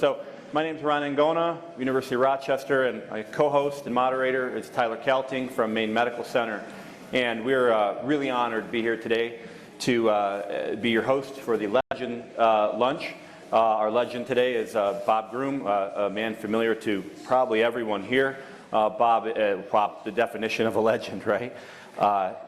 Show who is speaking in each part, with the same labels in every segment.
Speaker 1: So my name is Ron Angona, University of Rochester, and my co-host and moderator is Tyler Kelting from Maine Medical Center. And we're really honored to be here today to be your host for the Legend Lunch. Our legend today is Bob Groom, a man familiar to probably everyone here. Bob, the definition of a legend, right?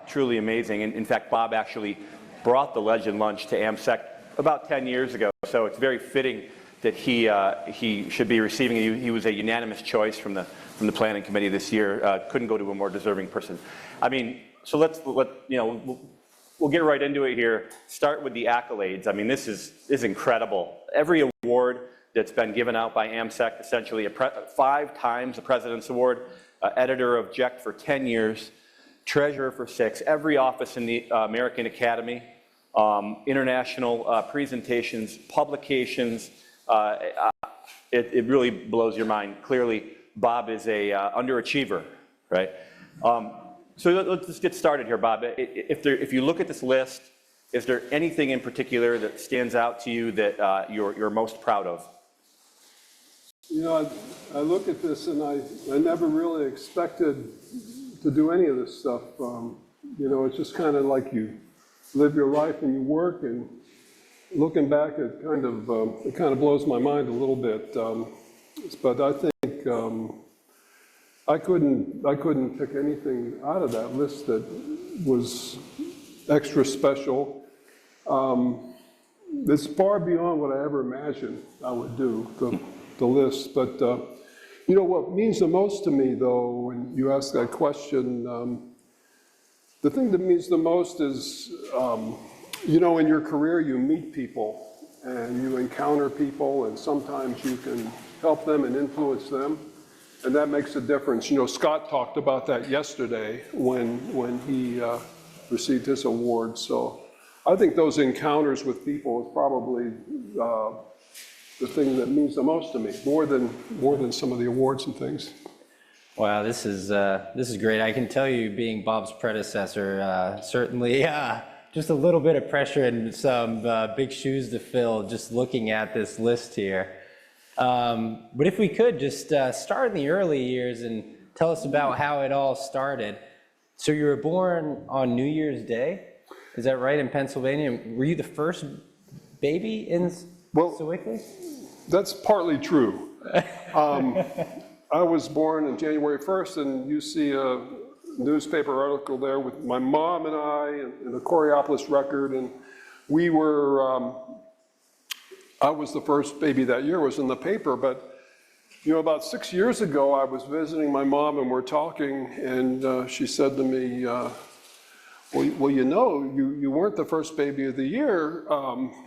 Speaker 1: Truly amazing. And in fact, Bob actually brought the Legend Lunch to AMSEC about 10 years ago. So it's very fitting that he should be receiving it. He was a unanimous choice from the planning committee this year. Couldn't go to a more deserving person. I mean, so we'll get right into it here. Start with the accolades. I mean, this is incredible. Every award that's been given out by AMSEC, essentially 5 times the President's Award, editor of JEC for 10 years, treasurer for 6, every office in the American Academy, international presentations, publications. It really blows your mind. Clearly, Bob is a underachiever, right? So let's just get started here, Bob. If you look at this list, is there anything in particular that stands out to you that you're most proud of?
Speaker 2: You know, I look at this and I never really expected to do any of this stuff. You know, it's just kind of like you live your life and you work, and looking back, it kind of blows my mind a little bit. But I think I couldn't pick anything out of that list that was extra special. It's far beyond what I ever imagined I would do, the list. But you know what means the most to me, though, when you ask that question, the thing that means the most is, you know, in your career you meet people and you encounter people, and sometimes you can help them and influence them. And that makes a difference. You know, Scott talked about that yesterday when he received his award. So I think those encounters with people is probably the thing that means the most to me, more than some of the awards and things.
Speaker 3: Wow, this is great. I can tell you, being Bob's predecessor, certainly just a little bit of pressure and some big shoes to fill just looking at this list here. But if we could just start in the early years and tell us about how it all started. So you were born on New Year's Day, is that right, in Pennsylvania? Were you the first baby in Sewickley?
Speaker 2: That's partly true. I was born on January 1st, and you see a newspaper article there with my mom and I and the Coriopolis Record, and we were I was the first baby that year, was in the paper. But you know, about 6 years ago, I was visiting my mom and we're talking, and she said to me, well, you know, you weren't the first baby of the year.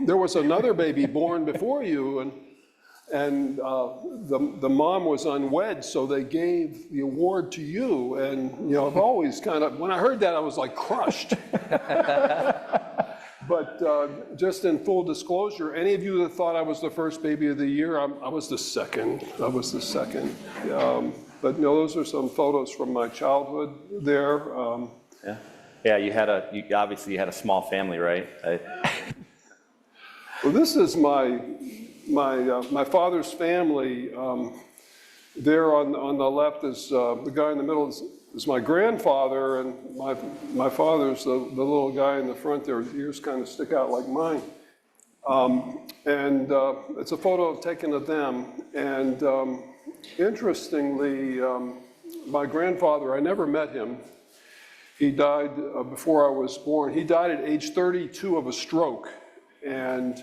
Speaker 2: There was another baby born before you, and the mom was unwed, so they gave the award to you. And you know, I've always when I heard that, I was like crushed. But just in full disclosure, any of you that thought I was the first baby of the year, I was the second. I was the second. But you know, those are some photos from my childhood there.
Speaker 1: Yeah. You obviously had a small family, right?
Speaker 2: Well, this is my father's family. There on the left is the guy in the middle is my grandfather, and my father's the little guy in the front there. His ears kind of stick out like mine. And it's a photo taken of them. And interestingly, my grandfather, I never met him. He died before I was born. He died at age 32 of a stroke. And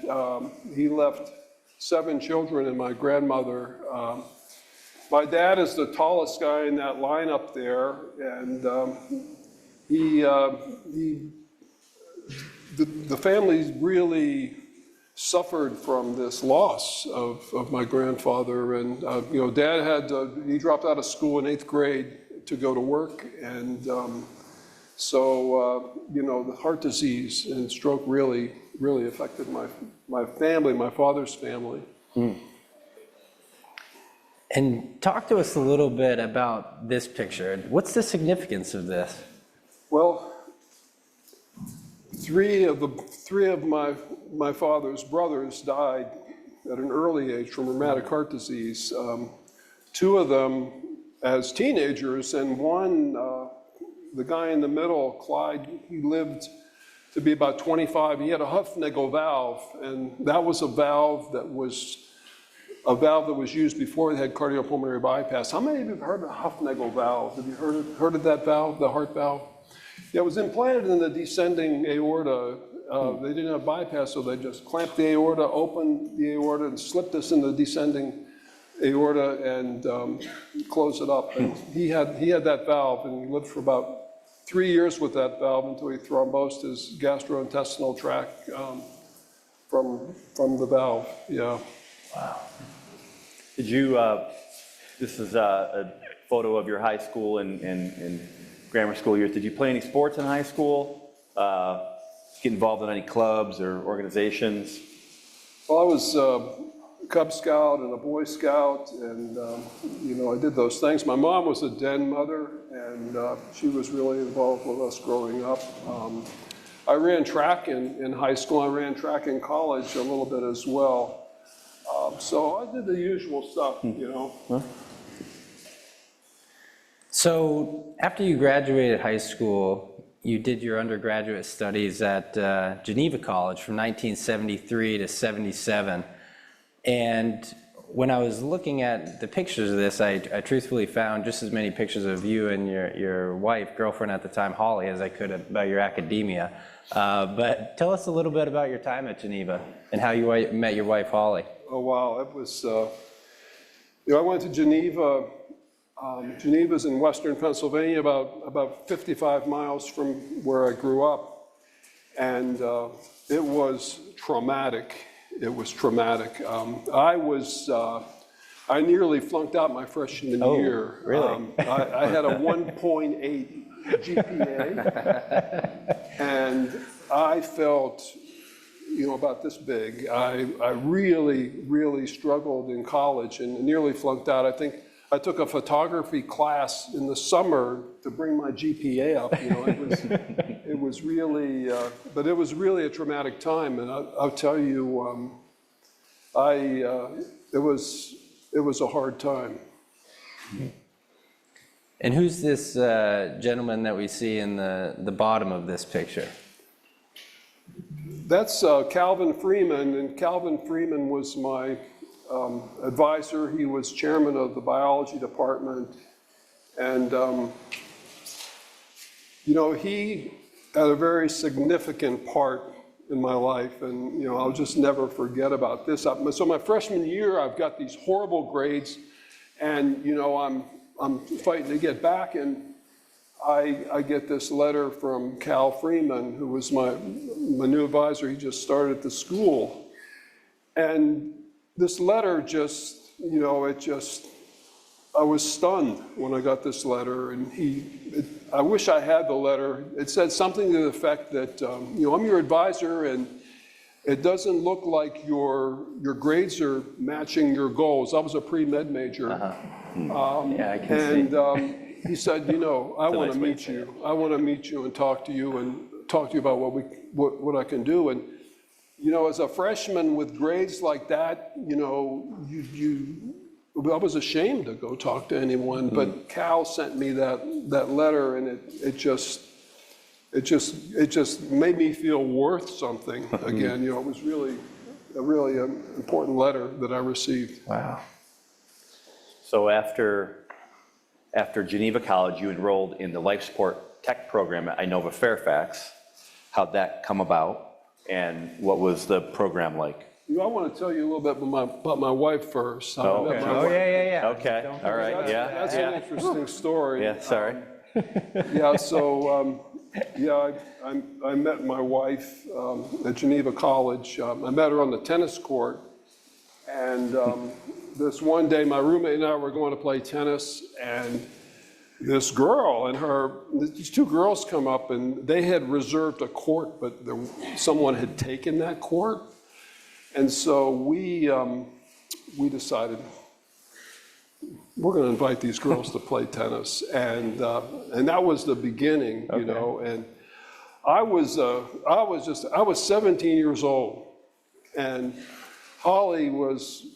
Speaker 2: he left 7 children and my grandmother. My dad is the tallest guy in that line up there, and the family really suffered from this loss of my grandfather. And you know, Dad he dropped out of school in 8th grade to go to work, and so you know, the heart disease and stroke really affected my family, my father's family.
Speaker 3: Mm. And talk to us a little bit about this picture. What's the significance of this?
Speaker 2: Well, three of my father's brothers died at an early age from rheumatic heart disease. Two of them as teenagers, and one, the guy in the middle, Clyde, he lived to be about 25. He had a Huffnagel valve, and that was a valve that was used before they had cardiopulmonary bypass. How many of you have heard of a Huffnagel valve? Have you heard of that valve, the heart valve? Yeah, it was implanted in the descending aorta. They didn't have bypass, so they just clamped the aorta, opened the aorta, and slipped this in the descending aorta and closed it up. And he had that valve, and he lived for about 3 years with that valve until he thrombosed his gastrointestinal tract from the valve. Yeah.
Speaker 1: Wow. Did you, this is a photo of your high school and grammar school years. Did you play any sports in high school? Get involved in any clubs or organizations?
Speaker 2: Well, I was a Cub Scout and a Boy Scout, and I did those things. My mom was a den mother, and she was really involved with us growing up. I ran track in high school. I ran track in college a little bit as well. So I did the usual stuff,
Speaker 1: Huh?
Speaker 3: So after you graduated high school, you did your undergraduate studies at Geneva College from 1973 to 77. And when I was looking at the pictures of this, I truthfully found just as many pictures of you and your wife, girlfriend at the time, Holly, as I could about your academia. But tell us a little bit about your time at Geneva and how you met your wife, Holly.
Speaker 2: Oh, wow. It was, I went to Geneva. Geneva's in western Pennsylvania, about 55 miles from where I grew up. And it was traumatic. It was traumatic. I nearly flunked out my freshman year.
Speaker 3: Really?
Speaker 2: I had a 1.8 GPA, and I felt, about this big. I really struggled in college and nearly flunked out. I think I took a photography class in the summer to bring my GPA up. It was really, but it was really a traumatic time. And I'll tell you, it was a hard time.
Speaker 3: And who's this gentleman that we see in the bottom of this picture?
Speaker 2: That's Calvin Freeman, and Calvin Freeman was my advisor. He was chairman of the biology department, and he had a very significant part in my life, and I'll just never forget about this. So my freshman year, I've got these horrible grades, and I'm fighting to get back, and I get this letter from Cal Freeman, who was my new advisor. He just started at the school. And this letter just, I was stunned when I got this letter. And I wish I had the letter. It said something to the effect that, I'm your advisor, and it doesn't look like your grades are matching your goals. I was a pre-med major.
Speaker 3: Yeah, I can see.
Speaker 2: He said, I want to meet you. I want to meet you and talk to you about what I can do. And, as a freshman with grades like that, I was ashamed to go talk to anyone. But Cal sent me that letter, and it just made me feel worth something again. It was really a really important letter that I received.
Speaker 3: Wow.
Speaker 1: So after Geneva College, you enrolled in the life support tech program at Inova Fairfax. How'd that come about, and what was the program like?
Speaker 2: I want to tell you a little bit about my wife first.
Speaker 1: Oh,
Speaker 2: I met
Speaker 1: okay.
Speaker 2: my wife.
Speaker 3: Yeah.
Speaker 1: Okay, all right,
Speaker 2: That's an interesting story.
Speaker 1: Yeah, sorry.
Speaker 2: I met my wife at Geneva College. I met her on the tennis court, and this one day my roommate and I were going to play tennis, and this girl and these two girls come up, and they had reserved a court, but someone had taken that court. And so we decided we're going to invite these girls to play tennis, and that was the beginning, And I was 17 years old, and Holly was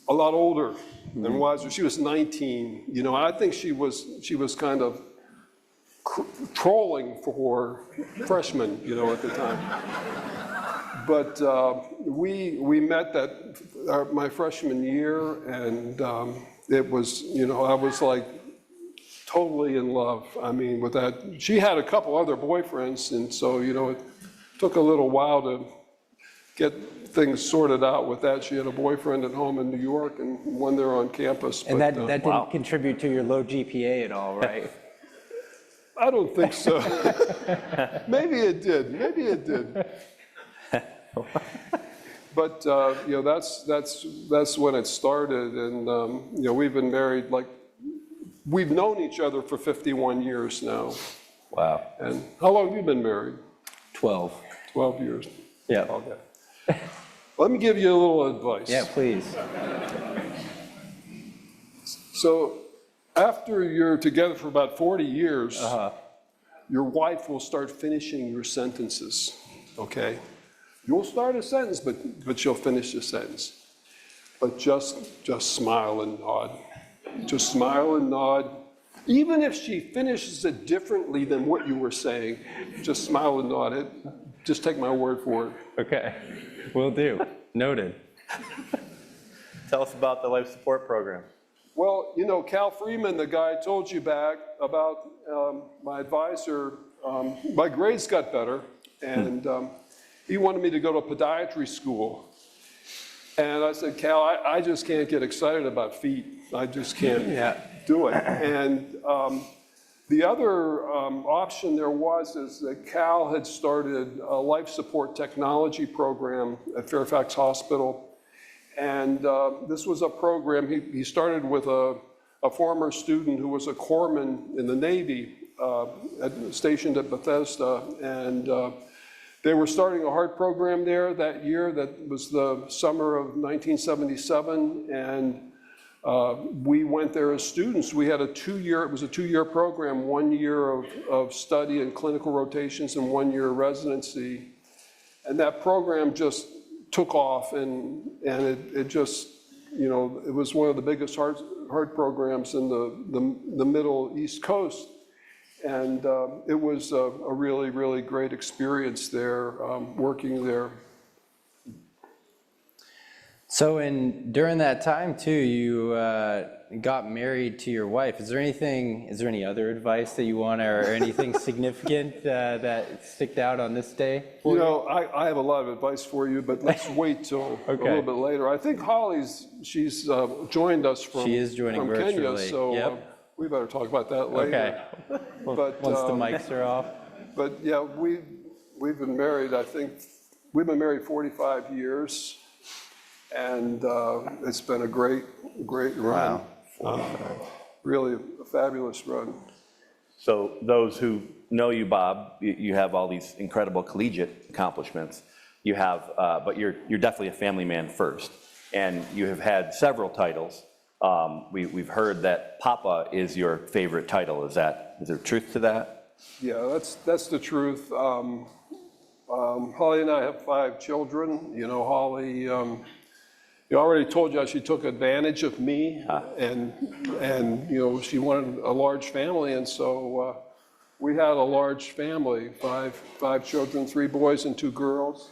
Speaker 2: a lot older and wiser. She was 19. You know, I think she was kind of trolling for freshmen, you know, at the time. But we met my freshman year, and it was, you know, I was like totally in love. I mean, with that, she had a couple other boyfriends, and so, you know, it took a little while to get things sorted out with that. She had a boyfriend at home in New York and one there on campus.
Speaker 3: And
Speaker 2: but,
Speaker 3: that didn't contribute to your low GPA at all, right?
Speaker 2: I don't think so. Maybe it did. Maybe it did. But you know, that's when it started, and you know, we've been married, like, we've known each other for 51 years now.
Speaker 3: Wow.
Speaker 2: And how long have you been married?
Speaker 3: 12.
Speaker 2: 12 years.
Speaker 3: Yeah.
Speaker 2: Okay. Let me give you a little advice.
Speaker 3: Yeah, please.
Speaker 2: So after you're together for about 40 years, your wife will start finishing your sentences, okay? You'll start a sentence, but she'll finish the sentence. But just smile and nod. Just smile and nod. Even if she finishes it differently than what you were saying, just smile and nod. Just take my word for it.
Speaker 3: Okay, will do. Noted.
Speaker 1: Tell us about the life support program.
Speaker 2: Well, you know, Cal Freeman, the guy I told you back about, my advisor, my grades got better, and he wanted me to go to podiatry school. And I said, Cal, I just can't get excited about feet. I just can't do it. And the other option there is that Cal had started a life support technology program at Fairfax Hospital. And this was a program, he started with a former student who was a corpsman in the Navy, stationed at Bethesda. And they were starting a heart program there that year. That was the summer of 1977. And we went there as students. We had it was a two-year program, 1 year of study and clinical rotations and 1 year residency. And that program just took off, and it just, you know, it was one of the biggest heart programs in the Middle East Coast. And it was a really, really great experience there, working there.
Speaker 3: So during that time too, you got married to your wife. Is there any other advice that you want, or anything significant that sticked out on this day?
Speaker 2: You know, I have a lot of advice for you, but let's wait till a little bit later. I think she's joined us from
Speaker 3: She is joining
Speaker 2: Kenya,
Speaker 3: virtually.
Speaker 2: so
Speaker 3: Yep.
Speaker 2: We better talk about that later.
Speaker 3: Okay.
Speaker 2: But,
Speaker 3: Once the mics are off.
Speaker 2: But yeah, we've been married, I think, we've been married 45 years. And it's been a great run.
Speaker 3: Wow.
Speaker 2: Really a fabulous run.
Speaker 1: So those who know you, Bob, you have all these incredible collegiate accomplishments. You have, but you're definitely a family man first, and you have had several titles. We've heard that Papa is your favorite title. Is there truth to that?
Speaker 2: Yeah, that's the truth. Holly and I have 5 children. You know, Holly, you already told you how she took advantage of me, and you know, she wanted a large family, and so we had a large family, five children, 3 boys and 2 girls.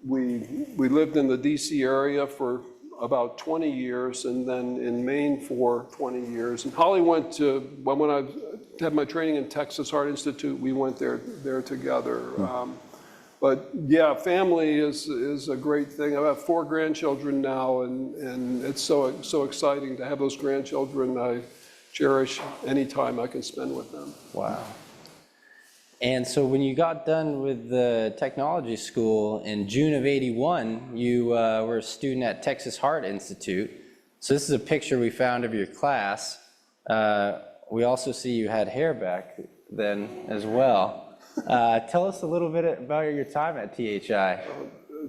Speaker 2: We lived in the DC area for about 20 years, and then in Maine for 20 years. And Holly went to, when I had my training in Texas Heart Institute, we went there together. But yeah, family is a great thing. I have 4 grandchildren now, and it's so exciting to have those grandchildren. I cherish any time I can spend with them.
Speaker 3: Wow. And so when you got done with the technology school in June of '81, you were a student at Texas Heart Institute. So this is a picture we found of your class. We also see you had hair back then as well. Tell us a little bit about your time at THI.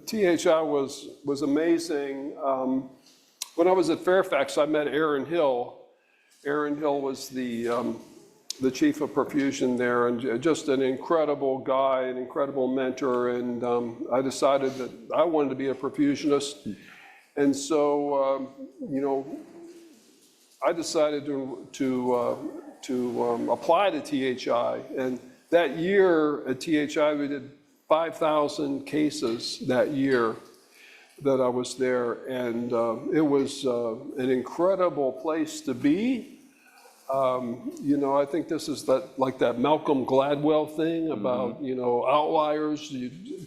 Speaker 2: THI was amazing. When I was at Fairfax, I met Aaron Hill. Aaron Hill was the the chief of perfusion there, and just an incredible guy, an incredible mentor, and I decided that I wanted to be a perfusionist. And so, you know, I decided to apply to THI, and that year at THI we did 5,000 cases that year that I was there, and it was an incredible place to be. You know, I think this is like that Malcolm Gladwell thing about, you know, outliers,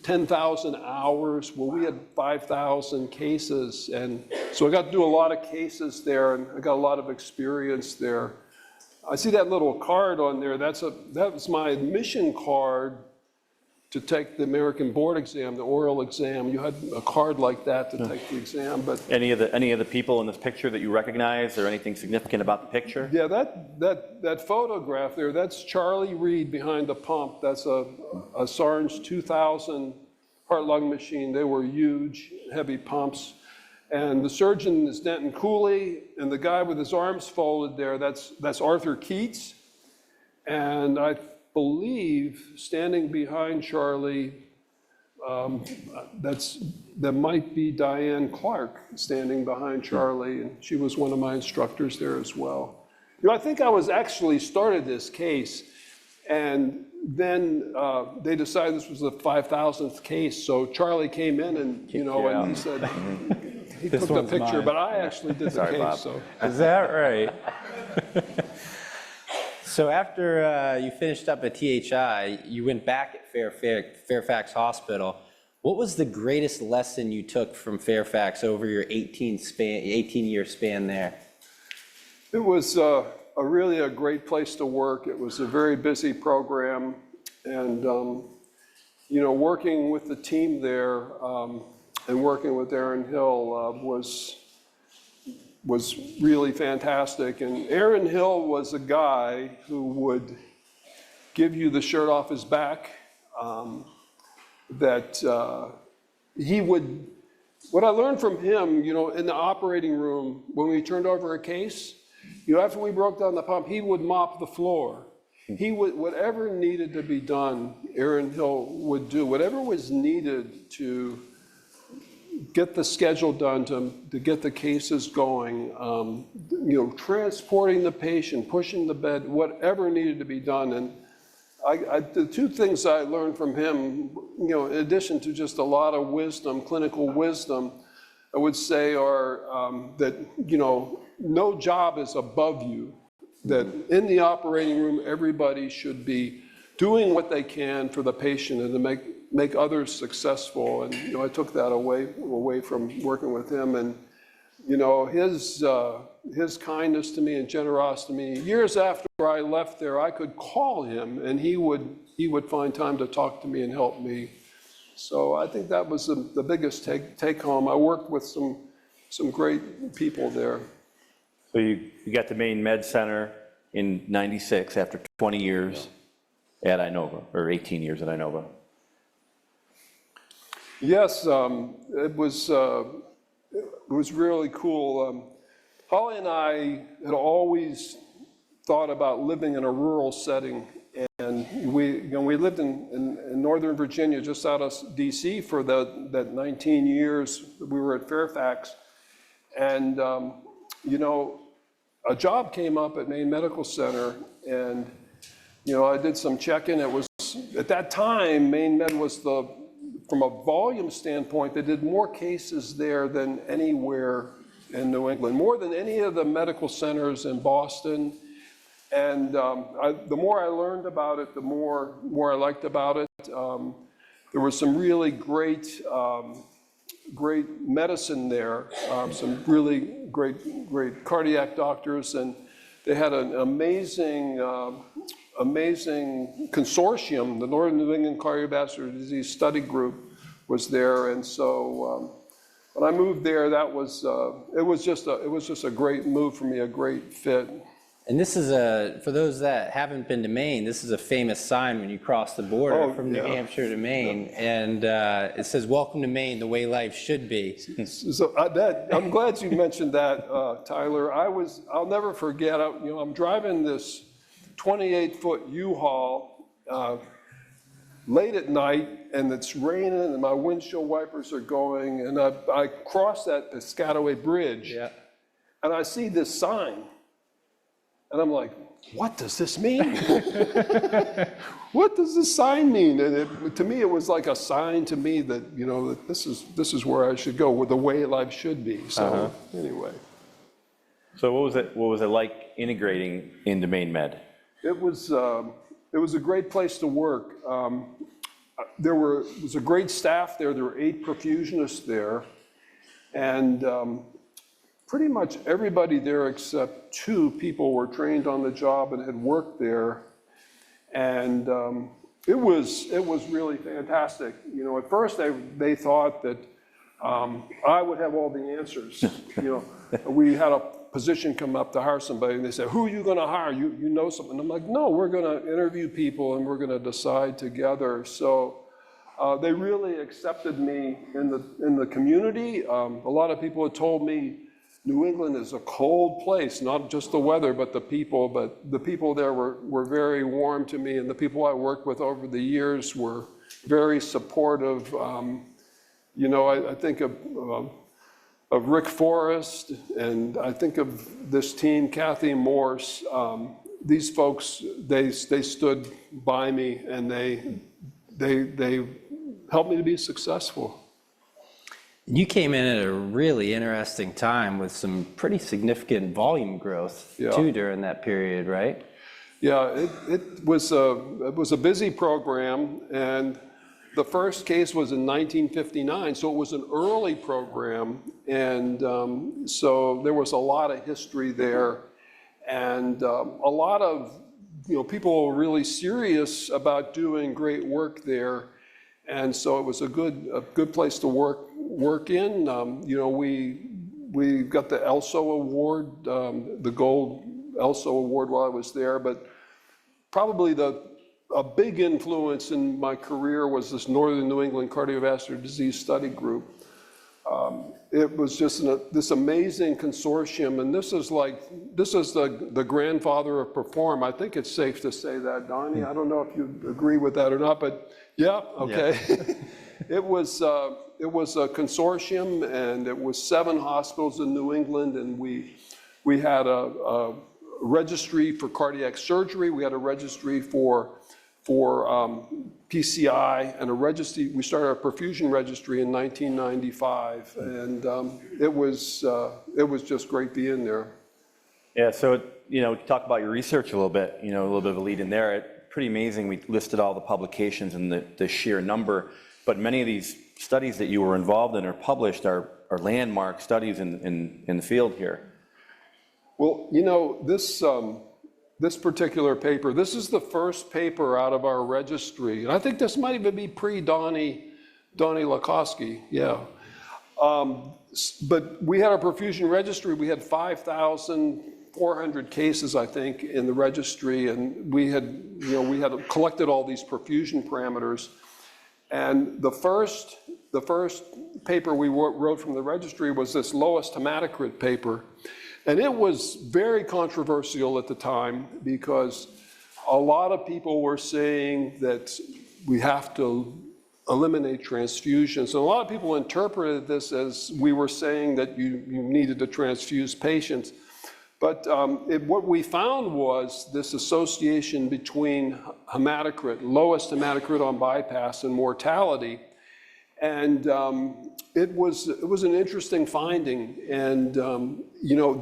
Speaker 2: 10,000 hours. Well, we had 5,000 cases, and so I got to do a lot of cases there, and I got a lot of experience there. I see that little card on there. That was my admission card to take the American board exam, the oral exam. You had a card like that to take the exam. But
Speaker 1: Any of the people in this picture that you recognize, or anything significant about the picture?
Speaker 2: yeah, that photograph there, that's Charlie Reed behind the pump. That's a Sarnes 2000 heart-lung machine. They were huge, heavy pumps. And the surgeon is Denton Cooley, and the guy with his arms folded there, that's Arthur Keats. And I believe standing behind Charlie, that might be Diane Clark standing behind Charlie, and she was one of my instructors there as well. You know, I think I was actually started this case, and then they decided this was the 5,000th case, so Charlie came in and, you know, and he said, he took the picture,
Speaker 3: mine.
Speaker 2: but I actually did the case,
Speaker 1: Bob.
Speaker 2: so.
Speaker 3: Is that right? So after you finished up at THI, you went back at Fairfax Hospital. What was the greatest lesson you took from Fairfax over your 18-year span there?
Speaker 2: It was really a great place to work. It was a very busy program, and you know, working with the team there and working with Aaron Hill was really fantastic. And Aaron Hill was a guy who would give you the shirt off his back. What I learned from him, you know, in the operating room, when we turned over a case, you know, after we broke down the pump, he would mop the floor. He would, whatever needed to be done, Aaron Hill would do. Whatever was needed to get the schedule done, to get the cases going, you know, transporting the patient, pushing the bed, whatever needed to be done. And the two things I learned from him, you know, in addition to just a lot of wisdom, clinical wisdom, I would say are that, you know, no job is above you, that in the operating room, everybody should be doing what they can for the patient and to make others successful. And, you know, I took that away from working with him. And, you know, his kindness to me and generosity to me, years after I left there, I could call him and he would find time to talk to me and help me. So I think that was the biggest take home. I worked with some great people there.
Speaker 1: So you got to Maine Med Center in '96 after 20 years at Inova, or 18 years at Inova.
Speaker 2: Yes, it was really cool. Holly and I had always thought about living in a rural setting, and we lived in Northern Virginia, just out of DC for that 19 years we were at Fairfax. And, you know, a job came up at Maine Medical Center, and, you know, I did some checking. It was, at that time, Maine Med was from a volume standpoint, they did more cases there than anywhere in New England, more than any of the medical centers in Boston. And the more I learned about it, the more I liked about it. There was some really great medicine there, some really great cardiac doctors, and they had an amazing consortium. The Northern New England Cardiovascular Disease Study Group was there, and so when I moved there, it was just a great move for me, a great fit.
Speaker 3: And this is for those that haven't been to Maine, this is a famous sign when you cross the border from New Hampshire to Maine. Yeah. And it says, "Welcome to Maine, the way life should be."
Speaker 2: So I'm glad you mentioned that, Tyler. I'll never forget, I'm driving this 28-foot U-Haul late at night, and it's raining, and my windshield wipers are going, and I cross that Piscataway Bridge, and I see this sign, and I'm like, what does this mean? What does this sign mean? And to me, it was like a sign to me that, you know, that this is where I should go, where the way life should be. So anyway.
Speaker 1: So what was it like integrating into Maine Med?
Speaker 2: It was a great place to work. There was a great staff there. There were 8 perfusionists there, and pretty much everybody there except 2 people were trained on the job and had worked there, and it was really fantastic. You know, at first they thought that I would have all the answers. You know, we had a position come up to hire somebody, and they said, "Who are you going to hire? You know something?" And I'm like, "No, we're going to interview people and we're going to decide together." So they really accepted me in the community. A lot of people had told me New England is a cold place, not just the weather, but the people. But the people there were very warm to me, and the people I worked with over the years were very supportive. You know, I think of Rick Forrest, and I think of this team, Kathy Morse. These folks, they stood by me, and they helped me to be successful.
Speaker 3: You came in at a really interesting time with some pretty significant volume growth too during that period, right?
Speaker 2: Yeah, it was a busy program, and the first case was in 1959, so it was an early program, and so there was a lot of history there, and a lot of people were really serious about doing great work there, and so it was a good place to work in. We got the ELSO award, the gold ELSO award while I was there, but probably a big influence in my career was this Northern New England Cardiovascular Disease Study Group. It was just this amazing consortium, and this is the grandfather of Perform. I think it's safe to say that, Donnie. I don't know if you agree with that or not, but yeah, okay. Yeah. It was a consortium, and it was 7 hospitals in New England, and we had a registry for cardiac surgery. We had a registry for PCI, and a registry. We started a perfusion registry in 1995, and it was just great being there.
Speaker 1: Yeah. So talk about your research a little bit. A little bit of a lead in there. Pretty amazing. We listed all the publications and the sheer number, but many of these studies that you were involved in or published are landmark studies in the field here.
Speaker 2: Well, this particular paper, this is the first paper out of our registry, and I think this might even be pre-Donnie Lakowski, yeah. But we had a perfusion registry. We had 5,400 cases, I think, in the registry, and we had collected all these perfusion parameters. And the first paper we wrote from the registry was this lowest hematocrit paper. And it was very controversial at the time because a lot of people were saying that we have to eliminate transfusions. And a lot of people interpreted this as we were saying that you needed to transfuse patients. But what we found was this association between hematocrit, lowest hematocrit on bypass, and mortality. And it was an interesting finding, and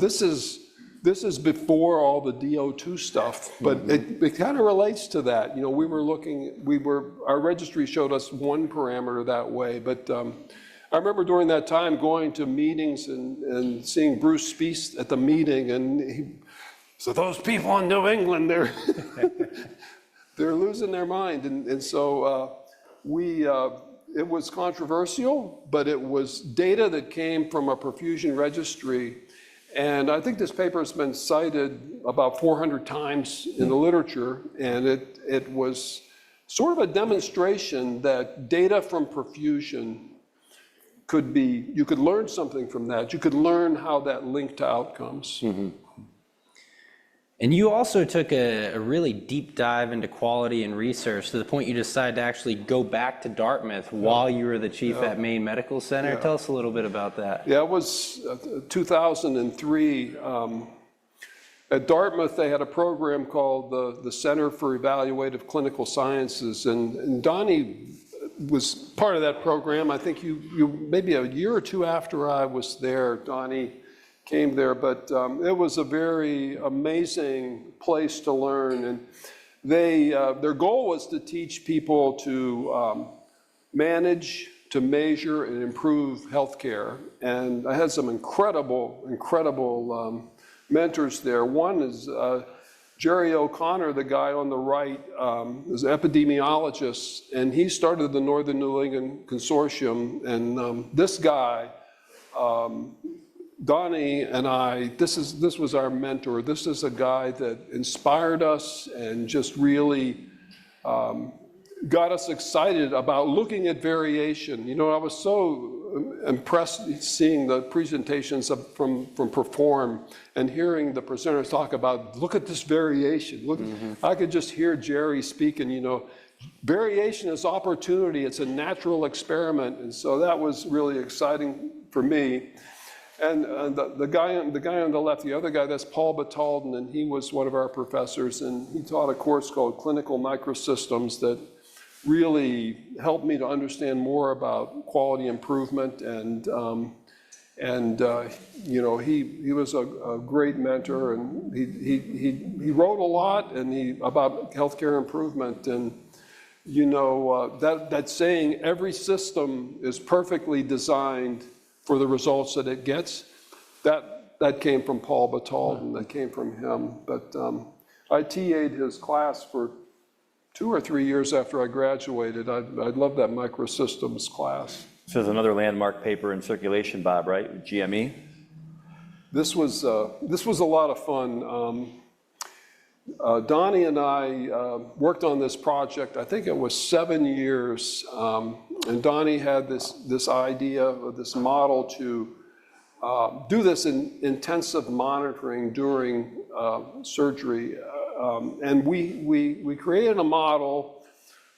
Speaker 2: this is before all the DO2 stuff, but it kind of relates to that. Our registry showed us one parameter that way, but I remember during that time going to meetings and seeing Bruce Spiess at the meeting, and he said, "Those people in New England, they're losing their mind," and so it was controversial, but it was data that came from a perfusion registry. And I think this paper has been cited about 400 times in the literature, and it was sort of a demonstration that data from perfusion you could learn something from that. You could learn how that linked to outcomes.
Speaker 3: Mm-hmm. And you also took a really deep dive into quality and research to the point you decided to actually go back to Dartmouth while you were the chief at Maine Medical Center. Tell us a little bit about that.
Speaker 2: Yeah, it was 2003. At Dartmouth, they had a program called the Center for Evaluative Clinical Sciences, and Donnie was part of that program. I think you maybe a year or two after I was there, Donnie came there, but it was a very amazing place to learn. And their goal was to teach people to manage, to measure, and improve healthcare. And I had some incredible mentors there. One is Jerry O'Connor, the guy on the right, is an epidemiologist, and he started the Northern New England Consortium. And this guy, Donnie and I, this was our mentor. This is a guy that inspired us and just really got us excited about looking at variation. You know, I was so impressed seeing the presentations from Perform and hearing the presenters talk about, look at this variation. Look, I could just hear Jerry speaking, you know, variation is opportunity. It's a natural experiment. And so that was really exciting for me. And the guy on the left, the other guy, that's Paul Batalden, and he was one of our professors, and he taught a course called Clinical Microsystems that really helped me to understand more about quality improvement. And you know, he was a great mentor, and he wrote a lot about healthcare improvement. And you know, that saying, every system is perfectly designed for the results that it gets, that came from Paul Batalden, that came from him. But I TA'd his class for 2 or 3 years after I graduated. I loved that microsystems class.
Speaker 1: This is another landmark paper in circulation, Bob, right? GME?
Speaker 2: This was a lot of fun. Donnie and I worked on this project, I think it was 7 years, and Donnie had this idea, this model to do this in intensive monitoring during surgery. And we created a model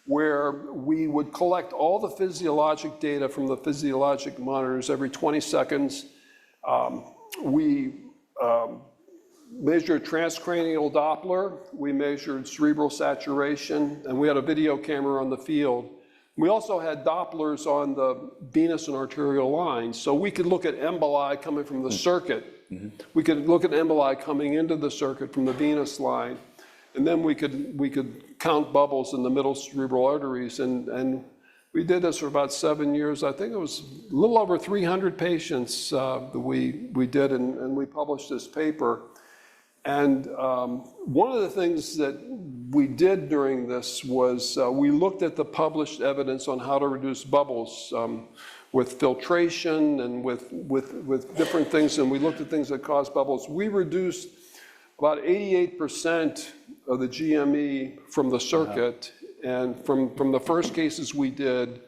Speaker 2: where we would collect all the physiologic data from the physiologic monitors every 20 seconds. We measured transcranial Doppler, we measured cerebral saturation, and we had a video camera on the field. We also had Dopplers on the venous and arterial lines, so we could look at emboli coming from the circuit. We could look at emboli coming into the circuit from the venous line, and then we could count bubbles in the middle cerebral arteries. And we did this for about 7 years. I think it was a little over 300 patients that we did, and we published this paper. And one of the things that we did during this was we looked at the published evidence on how to reduce bubbles with filtration and with different things, and we looked at things that cause bubbles. We reduced about 88% of the GME from the circuit, and from the first cases we did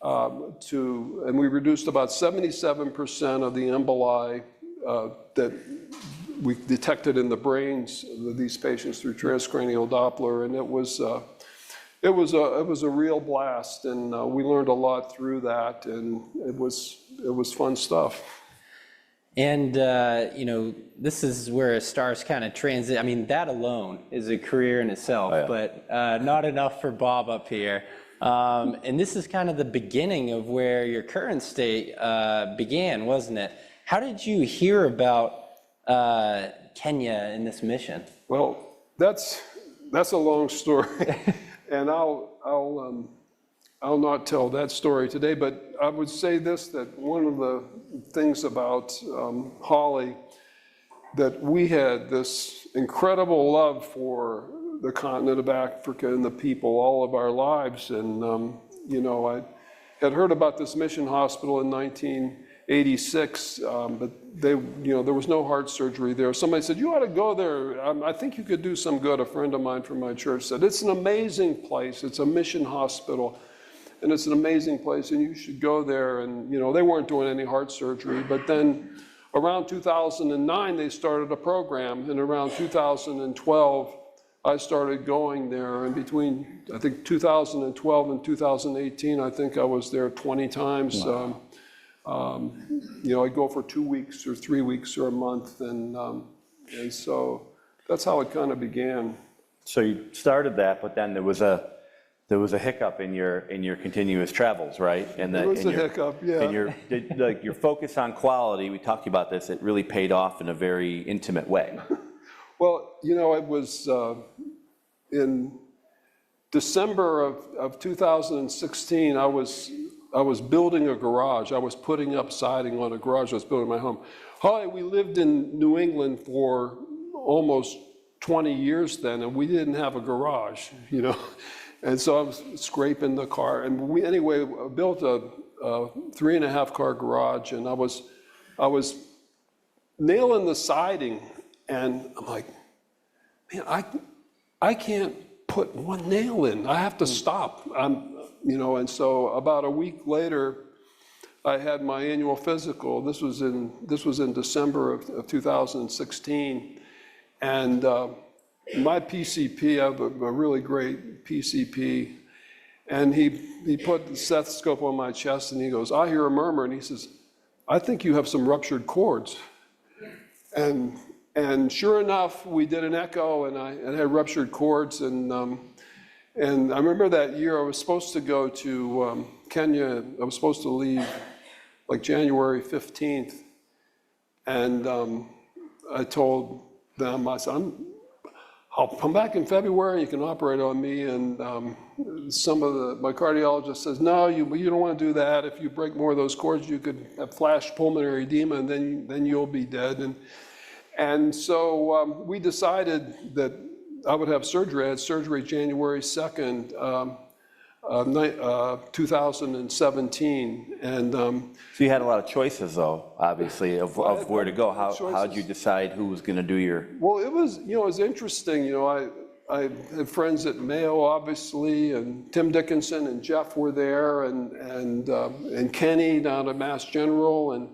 Speaker 2: and we reduced about 77% of the emboli that we detected in the brains of these patients through transcranial Doppler, and it was a real blast, and we learned a lot through that, and it was fun stuff.
Speaker 3: And you know, this is where stars kind of transit. I mean, that alone is a career in itself, but not enough for Bob up here. And this is kind of the beginning of where your current state began, wasn't it? How did you hear about Kenya and this mission?
Speaker 2: Well, that's a long story, and I'll not tell that story today. But I would say this: that one of the things about Holly, that we had this incredible love for the continent of Africa and the people all of our lives. And you know, I had heard about this mission hospital in 1986, but there was no heart surgery there. Somebody said, you ought to go there. I think you could do some good. A friend of mine from my church said, it's an amazing place. It's a mission hospital, and it's an amazing place, and you should go there. And, you know, they weren't doing any heart surgery. But then around 2009, they started a program, and around 2012, I started going there, and between, I think, 2012 and 2018, I think I was there 20 times.
Speaker 1: Wow.
Speaker 2: You know, I'd go for 2 weeks or 3 weeks or a month, and so that's how it kind of began.
Speaker 1: So you started that, but then there was a hiccup in your continuous travels, right? And
Speaker 2: There was a hiccup, yeah.
Speaker 1: And your focus on quality, we talked about this, it really paid off in a very intimate way.
Speaker 2: Well, you know, it was in December of 2016, I was building a garage. I was putting up siding on a garage I was building in my home. Holly, we lived in New England for almost 20 years then, and we didn't have a garage, you know. And so I was scraping the car, and we anyway built a 3.5 car garage, and I was nailing the siding, and I'm like, man, I can't put one nail in. I have to stop. You know, and so about a week later, I had my annual physical. This was in December of 2016, and my PCP, I have a really great PCP, and he put the stethoscope on my chest, and he goes, I hear a murmur, and he says, I think you have some ruptured cords. And sure enough, we did an echo, and I had ruptured cords, and I remember that year I was supposed to go to Kenya. I was supposed to leave like January 15th, and I told them, I said, I'll come back in February, you can operate on me, and my cardiologist says, no, you don't want to do that. If you break more of those cords, you could have flash pulmonary edema, and then you'll be dead. And so we decided that I would have surgery. I had surgery January 2nd, 2017. And
Speaker 1: So you had a lot of choices, though, obviously, of where to go. How did you decide who was going to do your?
Speaker 2: Well, it was interesting. You know, I had friends at Mayo, obviously, and Tim Dickinson and Jeff were there, and Kenny down at Mass General, and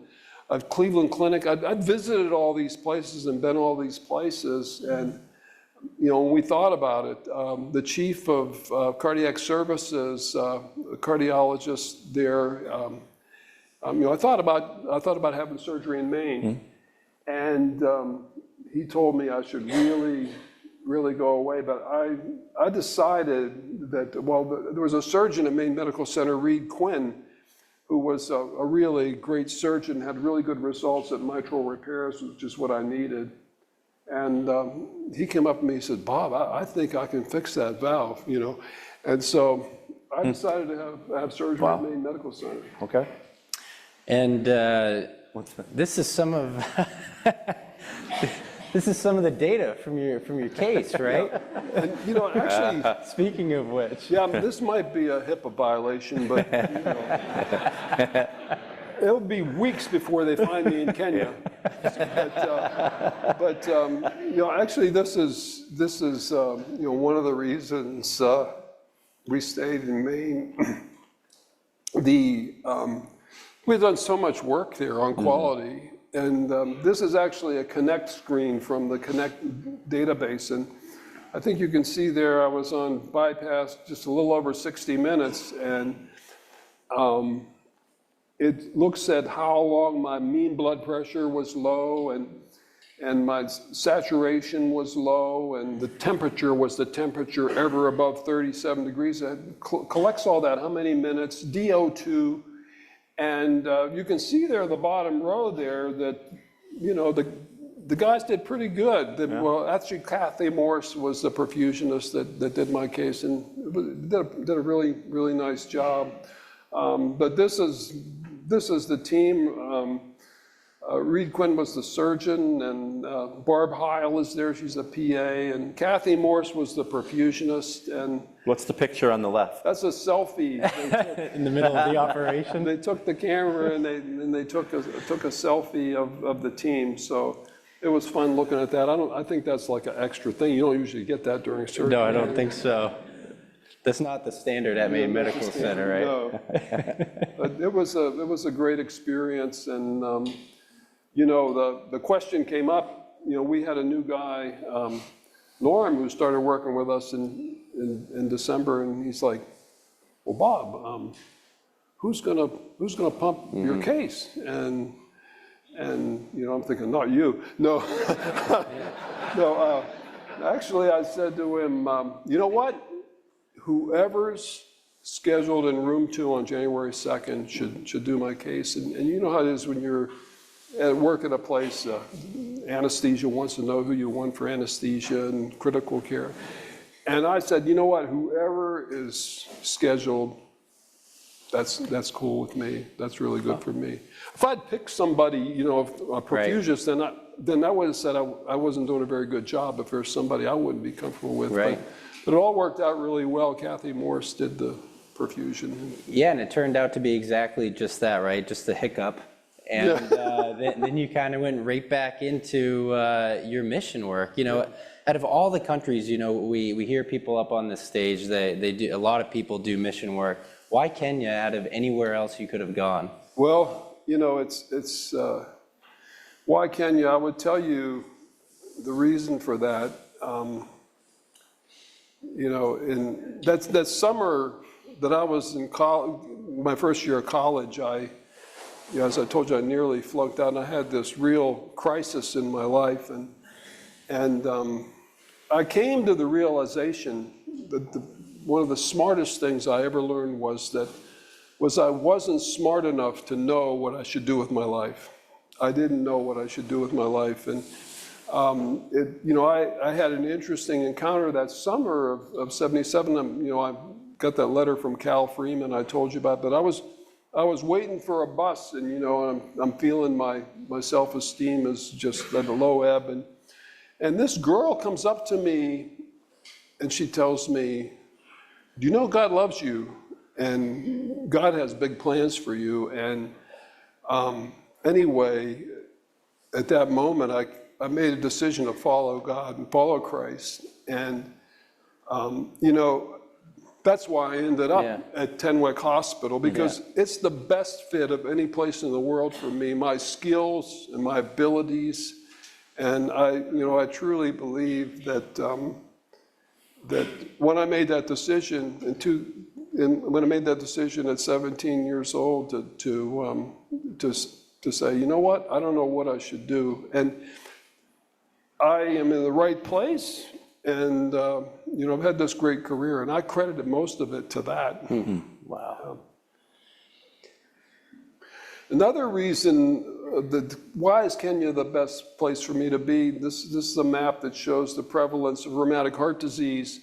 Speaker 2: at Cleveland Clinic. I'd visited all these places and been all these places, and you know, when we thought about it, the chief of cardiac services, a cardiologist there, you know, I thought about having surgery in Maine, and he told me I should really go away. But I decided that, well, there was a surgeon at Maine Medical Center, Reed Quinn, who was a really great surgeon, had really good results at mitral repairs, which is what I needed. And he came up to me and said, Bob, I think I can fix that valve, you know. And so I decided to have surgery at Maine Medical Center.
Speaker 1: Okay.
Speaker 3: And this is some of the data from your case, right?
Speaker 2: And you know, actually,
Speaker 3: Speaking of which,
Speaker 2: yeah, this might be a HIPAA violation, but you know, it'll be weeks before they find me in Kenya. But you know, actually, this is you know, one of the reasons we stayed in Maine. We've done so much work there on quality, and this is actually a Connect screen from the Connect database, and I think you can see there I was on bypass just a little over 60 minutes, and it looks at how long my mean blood pressure was low, and my saturation was low, and the temperature was the temperature ever above 37 degrees. It collects all that, how many minutes, DO2, and you can see there the bottom row there that, you know, the guys did pretty good. Well, actually, Kathy Morse was the perfusionist that did my case, and did a really, really nice job. But this is the team. Reed Quinn was the surgeon, and Barb Heil is there, she's the PA, and Kathy Morse was the perfusionist. And
Speaker 1: What's the picture on the left?
Speaker 2: that's a selfie.
Speaker 3: in the middle of the operation.
Speaker 2: They took the camera and they took a selfie of the team. So it was fun looking at that. I think that's like an extra thing. You don't usually get that during surgery.
Speaker 3: No, I don't think so. That's not the standard at Maine Medical Center, right?
Speaker 2: No. But it was a great experience, and you know, the question came up, you know, we had a new guy, Norm, who started working with us in December, and he's like, well, Bob, who's gonna pump your case? And you know, I'm thinking, not you. No, no. Actually, I said to him, you know what? Whoever's scheduled in room 2 on January 2nd should do my case. And you know how it is when you're at work at a place, anesthesia wants to know who you want for anesthesia and critical care. And I said, you know what? Whoever is scheduled, that's cool with me. That's really good for me. If I'd picked somebody, you know, a perfusist, then I would have said I wasn't doing a very good job if there's somebody I wouldn't be comfortable with.
Speaker 3: Right.
Speaker 2: But it all worked out really well. Kathy Morse did the perfusion.
Speaker 3: Yeah, and it turned out to be exactly just that, right? Just a hiccup. And then you kind of went right back into your mission work. You know, out of all the countries, you know, we hear people up on this stage, they do, a lot of people do mission work. Why Kenya out of anywhere else you could have gone?
Speaker 2: Well, you know, it's why Kenya? I would tell you the reason for that. You know, in that summer that I was in college, my first year of college, you know, as I told you, I nearly flunked out, and I had this real crisis in my life, and I came to the realization that one of the smartest things I ever learned was I wasn't smart enough to know what I should do with my life. I didn't know what I should do with my life, and you know, I had an interesting encounter that summer of '77. You know, I got that letter from Cal Freeman I told you about, but I was waiting for a bus, and you know, I'm feeling my self-esteem is just at a low ebb, and this girl comes up to me, and she tells me, do you know God loves you, and God has big plans for you? And anyway, at that moment, I made a decision to follow God and follow Christ, and you know, that's why I ended up at Tenwick Hospital, because it's the best fit of any place in the world for me, my skills and my abilities. And I truly believe that that when I made that decision when I made that decision at 17 years old to say, you know what, I don't know what I should do, and I am in the right place, and you know, I've had this great career, and I credited most of it to that.
Speaker 3: Mm-hmm. Wow.
Speaker 2: Another reason why is Kenya the best place for me to be? This is a map that shows the prevalence of rheumatic heart disease,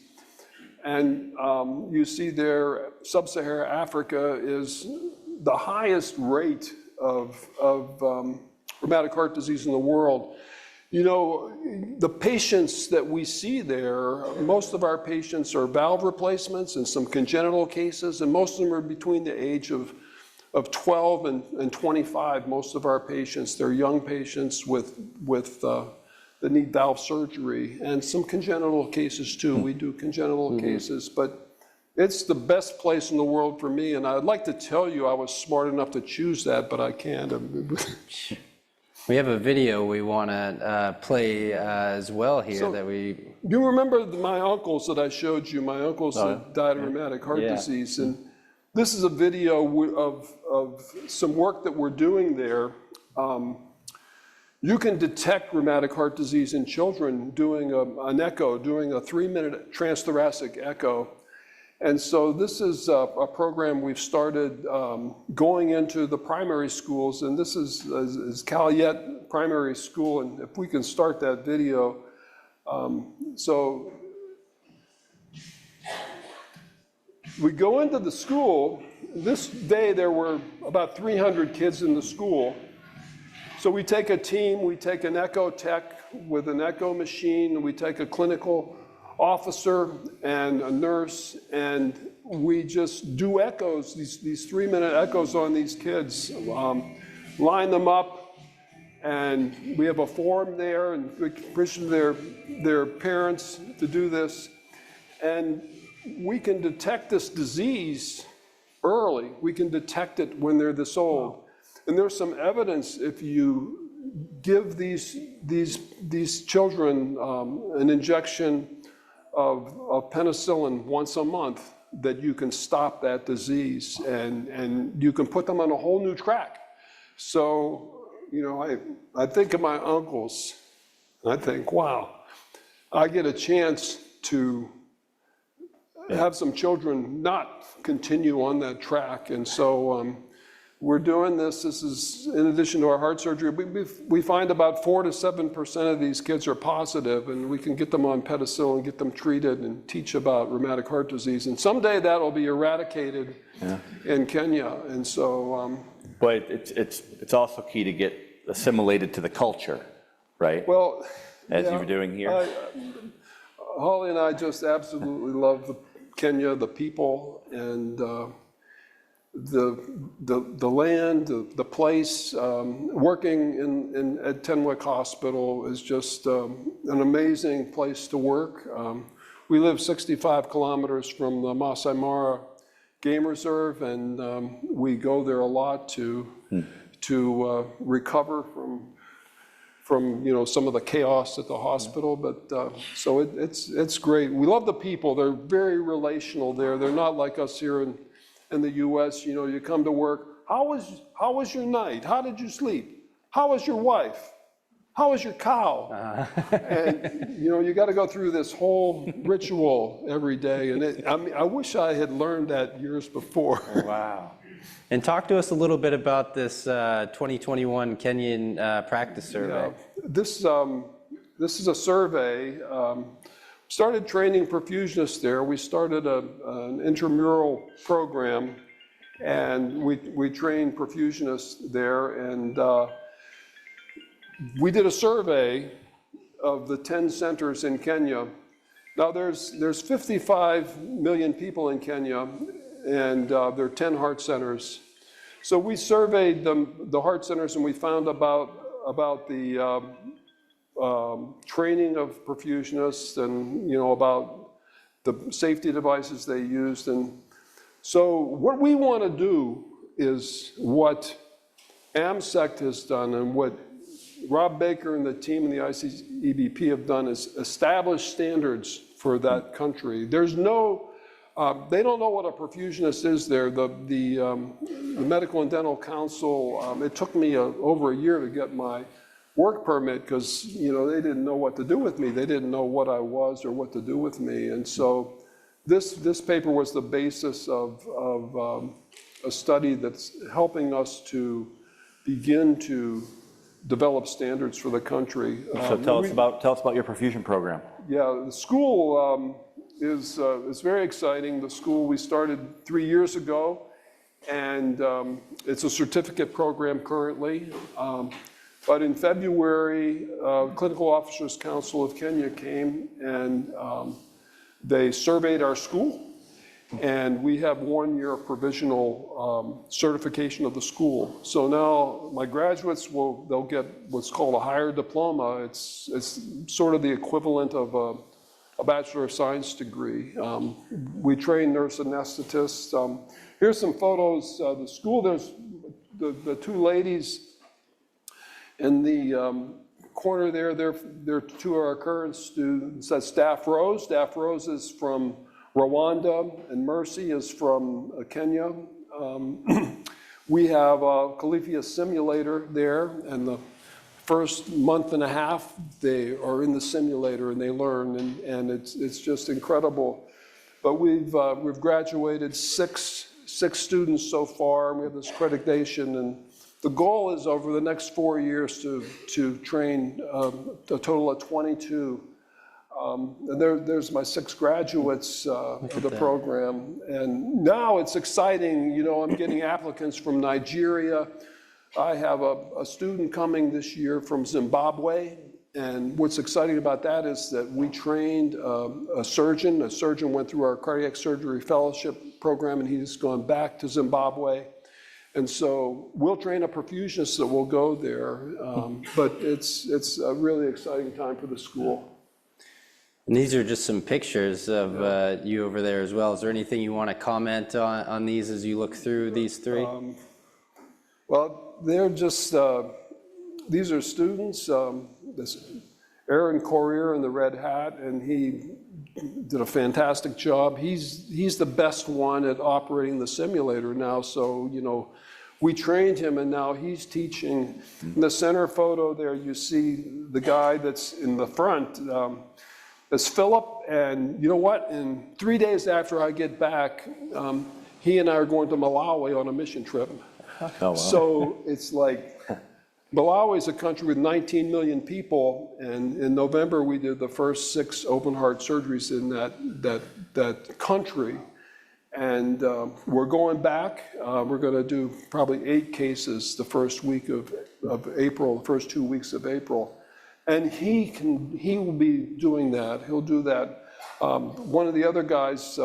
Speaker 2: and you see there, sub-Saharan Africa is the highest rate of rheumatic heart disease in the world. You know, the patients that we see there, most of our patients are valve replacements and some congenital cases, and most of them are between the age of 12 and 25. Most of our patients, they're young patients that need valve surgery, and some congenital cases too. We do congenital cases, but it's the best place in the world for me, and I'd like to tell you I was smart enough to choose that, but I can't.
Speaker 3: We have a video we want to play as well here that we...
Speaker 2: You remember my uncles that I showed you, my uncles that died of rheumatic heart disease, and this is a video of some work that we're doing there. You can detect rheumatic heart disease in children doing an echo, doing a 3-minute transthoracic echo. And so this is a program we've started going into the primary schools, and this is Calyette Primary School, and if we can start that video. So we go into the school. This day there were about 300 kids in the school. So we take a team, we take an echo tech with an echo machine, we take a clinical officer and a nurse, and we just do echoes, these 3-minute echoes on these kids, line them up, and we have a form there, and we permission their parents to do this, and we can detect this disease early. We can detect it when they're this old. And there's some evidence if you give these children an injection of penicillin once a month, that you can stop that disease, and you can put them on a whole new track. So, you know, I think of my uncles, and I think, wow, I get a chance to have some children not continue on that track. And so we're doing this. This is in addition to our heart surgery. We find about 4 to 7% of these kids are positive, and we can get them on penicillin, get them treated, and teach about rheumatic heart disease. And someday that'll be eradicated in Kenya. And so,
Speaker 1: but it's also key to get assimilated to the culture, right?
Speaker 2: well,
Speaker 1: as you were doing here.
Speaker 2: Holly and I just absolutely love Kenya, the people, and the land, the place. Working at Tenwick Hospital is just an amazing place to work. We live 65 kilometers from the Masai Mara Game Reserve, and we go there a lot to recover from you know, some of the chaos at the hospital. But so it's great. We love the people. They're very relational there. They're not like us here in the U.S. You know, you come to work. How was your night? How did you sleep? How was your wife? How was your cow? And you know, you got to go through this whole ritual every day. And I mean, I wish I had learned that years before.
Speaker 3: Wow. And talk to us a little bit about this 2021 Kenyan practice survey.
Speaker 2: Yeah. This is a survey. Started training perfusionists there. We started an intramural program, and we trained perfusionists there. And we did a survey of the 10 centers in Kenya. Now there's 55 million people in Kenya, and there are 10 heart centers. So we surveyed the heart centers, and we found about the training of perfusionists, and you know, about the safety devices they used. And so what we want to do is what AMSECT has done, and what Rob Baker and the team in the ICEBP have done, is establish standards for that country. There's no they don't know what a perfusionist is there. The Medical and Dental Council, it took me over a year to get my work permit, because you know, they didn't know what to do with me. They didn't know what I was or what to do with me. And so this paper was the basis of a study that's helping us to begin to develop standards for the country.
Speaker 1: So tell us about your perfusion program.
Speaker 2: Yeah, the school is very exciting. The school we started 3 years ago, and it's a certificate program currently. But in February, Clinical Officers Council of Kenya came, and they surveyed our school, and we have 1 year provisional certification of the school. So now my graduates they'll get what's called a higher diploma. It's sort of the equivalent of a Bachelor of Science degree. We train nurse anesthetists. Here's some photos of the school. There's the two ladies in the corner there. They're two of our current students. That's Staff Rose. Staff Rose is from Rwanda, and Mercy is from Kenya. We have a Califia simulator there, and the first month and a half, they are in the simulator and they learn, and it's just incredible. But we've graduated six students so far, and we have this accreditation, and the goal is over the next 4 years to train a total of 22. And there's my 6 graduates for the program, and now it's exciting. You know, I'm getting applicants from Nigeria. I have a student coming this year from Zimbabwe, and what's exciting about that is that we trained a surgeon. A surgeon went through our cardiac surgery fellowship program, and he's gone back to Zimbabwe. And so we'll train a perfusionist that will go there, but it's a really exciting time for the school.
Speaker 3: And these are just some pictures of you over there as well. Is there anything you want to comment on these as you look through these 3?
Speaker 2: Well, they're just these are students. This Aaron Corrier in the red hat, and he did a fantastic job. He's the best one at operating the simulator now. So, you know, we trained him, and now he's teaching. In the center photo there, you see the guy that's in the front. That's Philip, and you know what? In 3 days after I get back, he and I are going to Malawi on a mission trip.
Speaker 1: Oh, wow.
Speaker 2: So it's like, Malawi is a country with 19 million people, and in November we did the first 6 open heart surgeries in that country. And we're going back. We're going to do probably 8 cases the first week of April, the first 2 weeks of April. And he will be doing that. He'll do that. One of the other guys,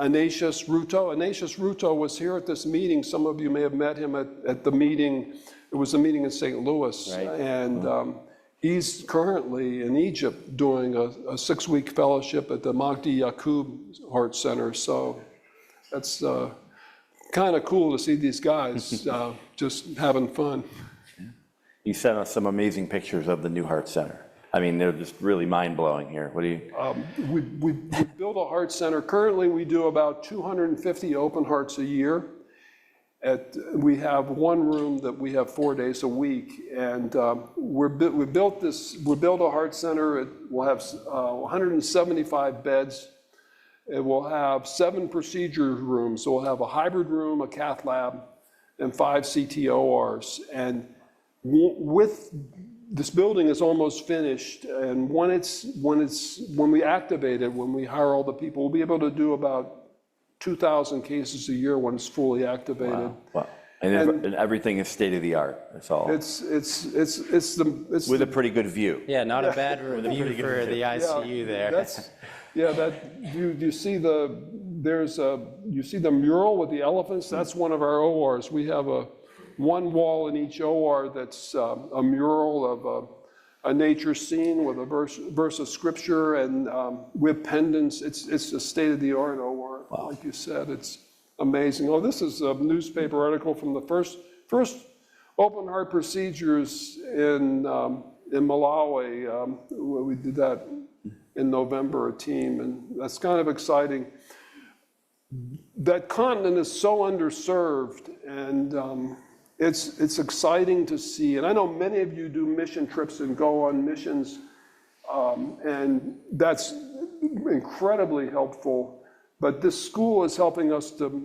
Speaker 2: Ignatius Ruto was here at this meeting. Some of you may have met him at the meeting. It was a meeting in St. Louis.
Speaker 3: Right.
Speaker 2: And he's currently in Egypt doing a 6-week fellowship at the Magdi Yaqub Heart Center. So that's kind of cool to see these guys just having fun.
Speaker 1: You sent us some amazing pictures of the new Heart Center. I mean, they're just really mind-blowing here. What do you?
Speaker 2: We built a heart center. Currently, we do about 250 open hearts a year. We have one room that we have 4 days a week, and we built a heart center. It will have 175 beds. It will have 7 procedure rooms. So we'll have a hybrid room, a cath lab, and 5 CTORs. And with this building is almost finished, and when we activate it, when we hire all the people, we'll be able to do about 2,000 cases a year when it's fully activated.
Speaker 1: Wow. And everything is state of the art. That's all.
Speaker 2: It's
Speaker 1: With a pretty good view.
Speaker 3: Yeah, not a bad review for the ICU there.
Speaker 2: You see the mural with the elephants. That's one of our ORs. We have one wall in each OR that's a mural of a nature scene with a verse of scripture, and with pendants. It's a state-of-the-art OR. Wow. Like you said, it's amazing. Oh, this is a newspaper article from the first open heart procedures in Malawi. We did that in November, a team, and that's kind of exciting. That continent is so underserved, and it's exciting to see. And I know many of you do mission trips and go on missions, and that's incredibly helpful. But this school is helping us to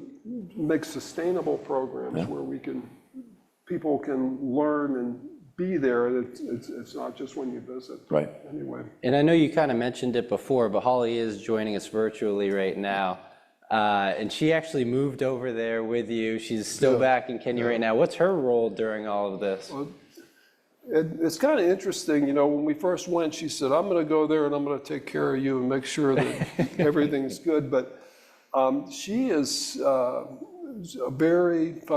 Speaker 2: make sustainable programs where people can learn and be there. It's not just when you visit.
Speaker 1: Right.
Speaker 2: Anyway.
Speaker 3: And I know you kind of mentioned it before, but Holly is joining us virtually right now. And she actually moved over there with you. She's still back in Kenya right now. What's her role during all of this?
Speaker 2: Well, it's kind of interesting, you know, when we first went, she said, I'm going to go there and I'm going to take care of you and make sure that everything's good. But she is found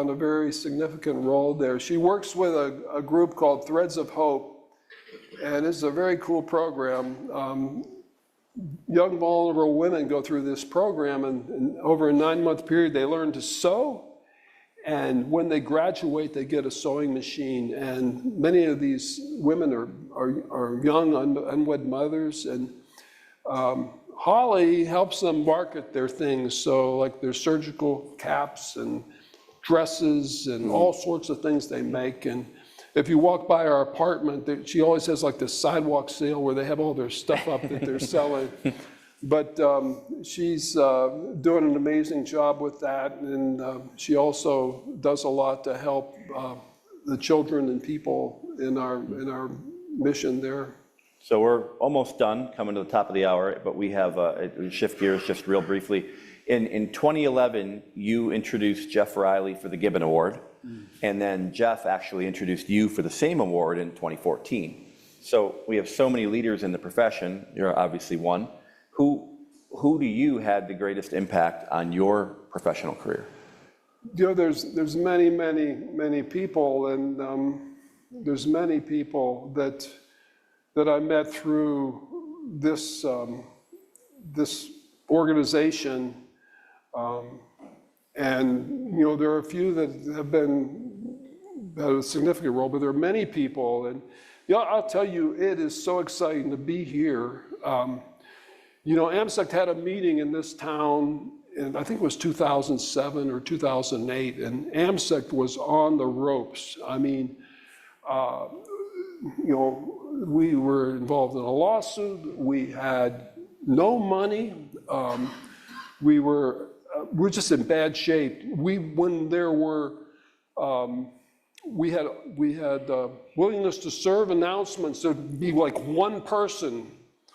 Speaker 2: a very significant role there. She works with a group called Threads of Hope, and it's a very cool program. Young vulnerable women go through this program, and over a 9-month period, they learn to sew. And when they graduate, they get a sewing machine. And many of these women are young, unwed mothers. And Holly helps them market their things. So like their surgical caps and dresses and all sorts of things they make. And if you walk by our apartment, she always has like this sidewalk sale where they have all their stuff up that they're selling. But she's doing an amazing job with that, and she also does a lot to help the children and people in our mission there.
Speaker 1: So we're almost done, coming to the top of the hour, but we have shift gears just real briefly. In 2011, you introduced Jeff Riley for the Gibbon Award, and then Jeff actually introduced you for the same award in 2014. So we have so many leaders in the profession. You're obviously one. Who do you had the greatest impact on your professional career?
Speaker 2: You know, there's many people, and there's many people that I met through this this organization, and you know, there are a few that have been had a significant role, but there are many people, and I'll tell you, it is so exciting to be here. AMSEC had a meeting in this town, and I think it was 2007 or 2008, and AMSEC was on the ropes. I mean, we were involved in a lawsuit. We had no money. We're just in bad shape. When there were, we had willingness to serve announcements. There'd be like one person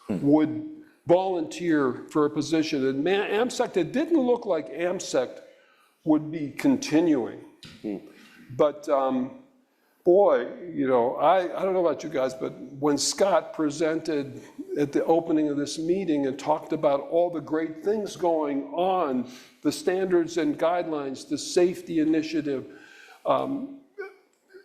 Speaker 2: would volunteer for a position. And AMSEC, it didn't look like AMSEC would be continuing. But boy, I don't know about you guys, but when Scott presented at the opening of this meeting and talked about all the great things going on, the standards and guidelines, the safety initiative,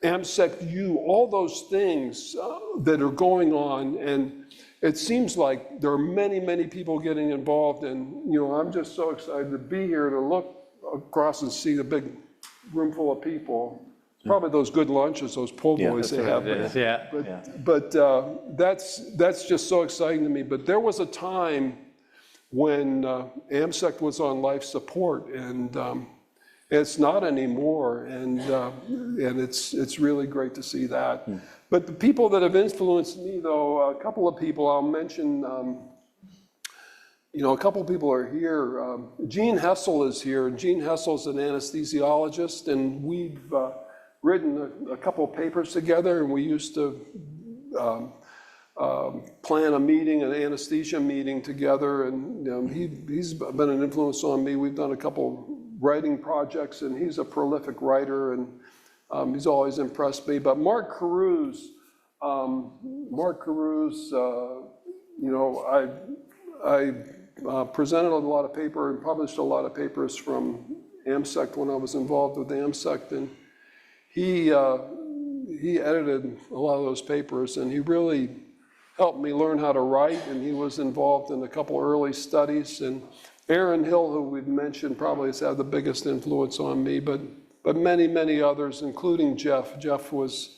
Speaker 2: AMSEC-U, all those things that are going on, and it seems like there are many, many people getting involved, and I'm just so excited to be here to look across and see the big room full of people. Probably those good lunches, those po' boys they have. But that's just so exciting to me. But there was a time when AMSEC was on life support, and it's not anymore. And it's really great to see that. But the people that have influenced me, though, a couple of people I'll mention. A couple of people are here. Gene Hessel is here, and Gene Hessel is an anesthesiologist, and we've written a couple of papers together, and we used to plan a meeting, an anesthesia meeting together, and he's been an influence on me. We've done a couple writing projects, and he's a prolific writer, and he's always impressed me. But Mark Carews, I presented a lot of paper and published a lot of papers from AMSEC when I was involved with AMSEC, and he edited a lot of those papers, and he really helped me learn how to write, and he was involved in a couple early studies. And Aaron Hill, who we've mentioned, probably has had the biggest influence on me, but many, many others, including Jeff. Jeff was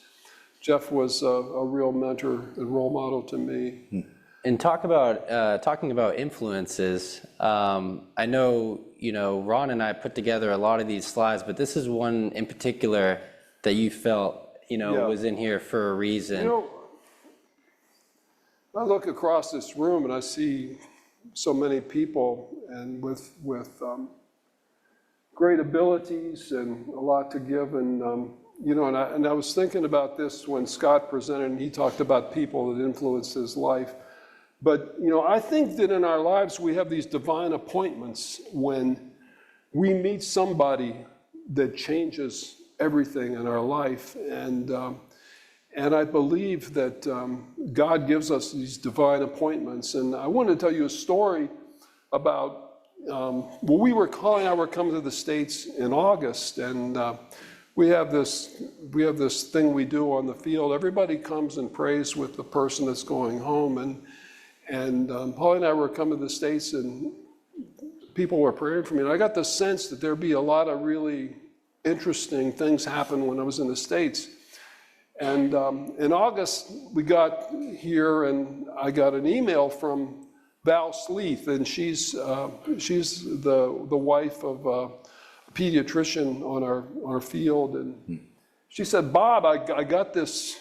Speaker 2: a real mentor and role model to me.
Speaker 3: And talking about influences, I know, Ron and I put together a lot of these slides, but this is one in particular that you felt, was in here for a reason.
Speaker 2: I look across this room and I see so many people and with great abilities and a lot to give. And, and I was thinking about this when Scott presented, and he talked about people that influence his life. But, I think that in our lives, we have these divine appointments when we meet somebody that changes everything in our life. And I believe that God gives us these divine appointments. And I want to tell you a story about, Colin and I were coming to the States in August, and we have this thing we do on the field. Everybody comes and prays with the person that's going home. And Paul and I were coming to the States, and people were praying for me. And I got the sense that there'd be a lot of really interesting things happen when I was in the States. And in August, we got here, and I got an email from Val Sleeth, and she's the wife of a pediatrician on our field. And she said, "Bob, I got this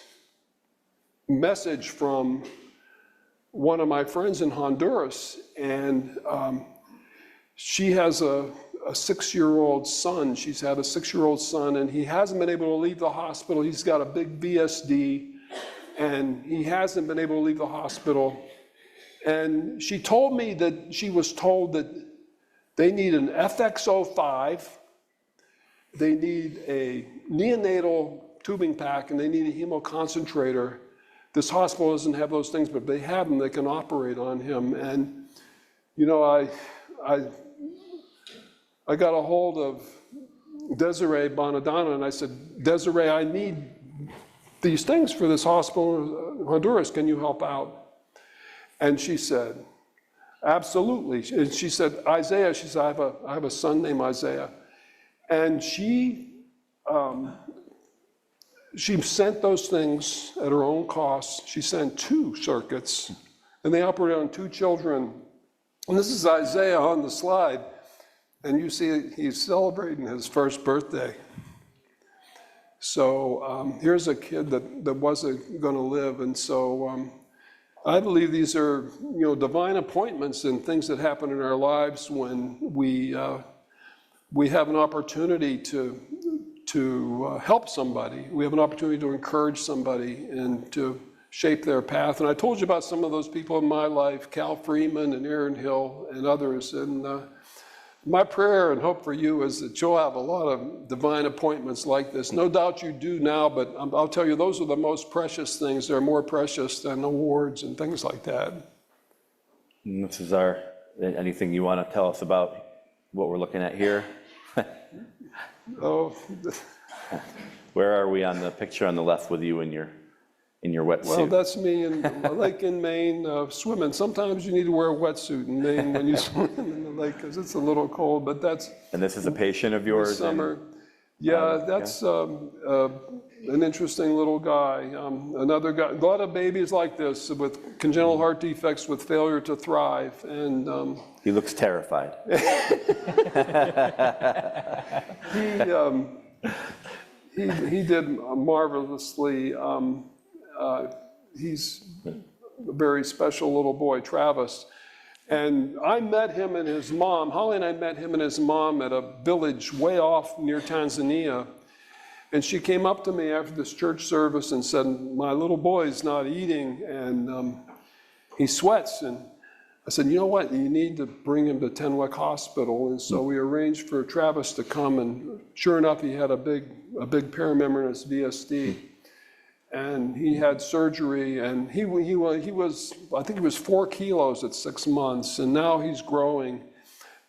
Speaker 2: message from one of my friends in Honduras, and she has a 6-year-old son. She's had a 6-year-old son, and he hasn't been able to leave the hospital. He's got a big VSD, and he hasn't been able to leave the hospital." And she told me that she was told that they need an FX05, they need a neonatal tubing pack, and they need a hemoconcentrator. This hospital doesn't have those things, but they have them. They can operate on him. And I got a hold of Desiree Bonadonna, and I said, "Desiree, I need these things for this hospital in Honduras. Can you help out?" And she said, "Absolutely." And she said, "Isaiah," she said, I have a son named Isaiah. And she she sent those things at her own cost. She sent 2 circuits, and they operated on 2 children. And this is Isaiah on the slide, and you see he's celebrating his first birthday. So here's a kid that wasn't going to live, and so I believe these are, divine appointments and things that happen in our lives when we have an opportunity to help somebody. We have an opportunity to encourage somebody and to shape their path. And I told you about some of those people in my life, Cal Freeman and Aaron Hill and others. And my prayer and hope for you is that you'll have a lot of divine appointments like this. No doubt you do now, but I'll tell you, those are the most precious things. They're more precious than awards and things like that.
Speaker 1: And this is anything you want to tell us about what we're looking at here?
Speaker 2: Oh,
Speaker 1: Where are we on the picture on the left with you in your wetsuit?
Speaker 2: well, that's me in a lake in Maine swimming. Sometimes you need to wear a wetsuit in Maine when you swim in the lake because it's a little cold, but that's
Speaker 1: And this is a patient of yours?
Speaker 2: summer. Yeah, that's an interesting little guy. Another guy, a lot of babies like this with congenital heart defects with failure to thrive. And
Speaker 1: He looks terrified.
Speaker 2: he did marvelously. He's a very special little boy, Travis. And I met him and his mom, Holly and I met him and his mom at a village way off near Tanzania. And she came up to me after this church service and said, my little boy's not eating and he sweats. And I said, you know what, you need to bring him to Tenwick Hospital. And so we arranged for Travis to come, and sure enough, he had a big paramembranous VSD. And he had surgery, and he was, I think he was 4 kilos at 6 months, and now he's growing.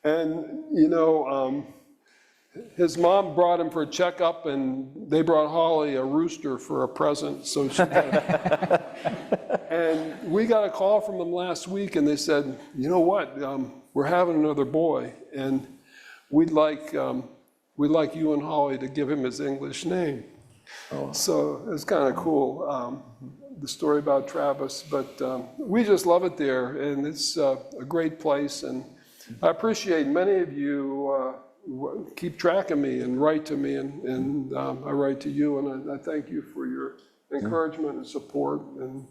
Speaker 2: And, his mom brought him for a checkup, and they brought Holly a rooster for a present. So she and we got a call from them last week, and they said, you know what, we're having another boy, and we'd like you and Holly to give him his English name. Oh. So it's kind of cool, the story about Travis, but we just love it there, and it's a great place, and I appreciate many of you keep track of me and write to me, and I write to you, and I thank you for your encouragement and support. And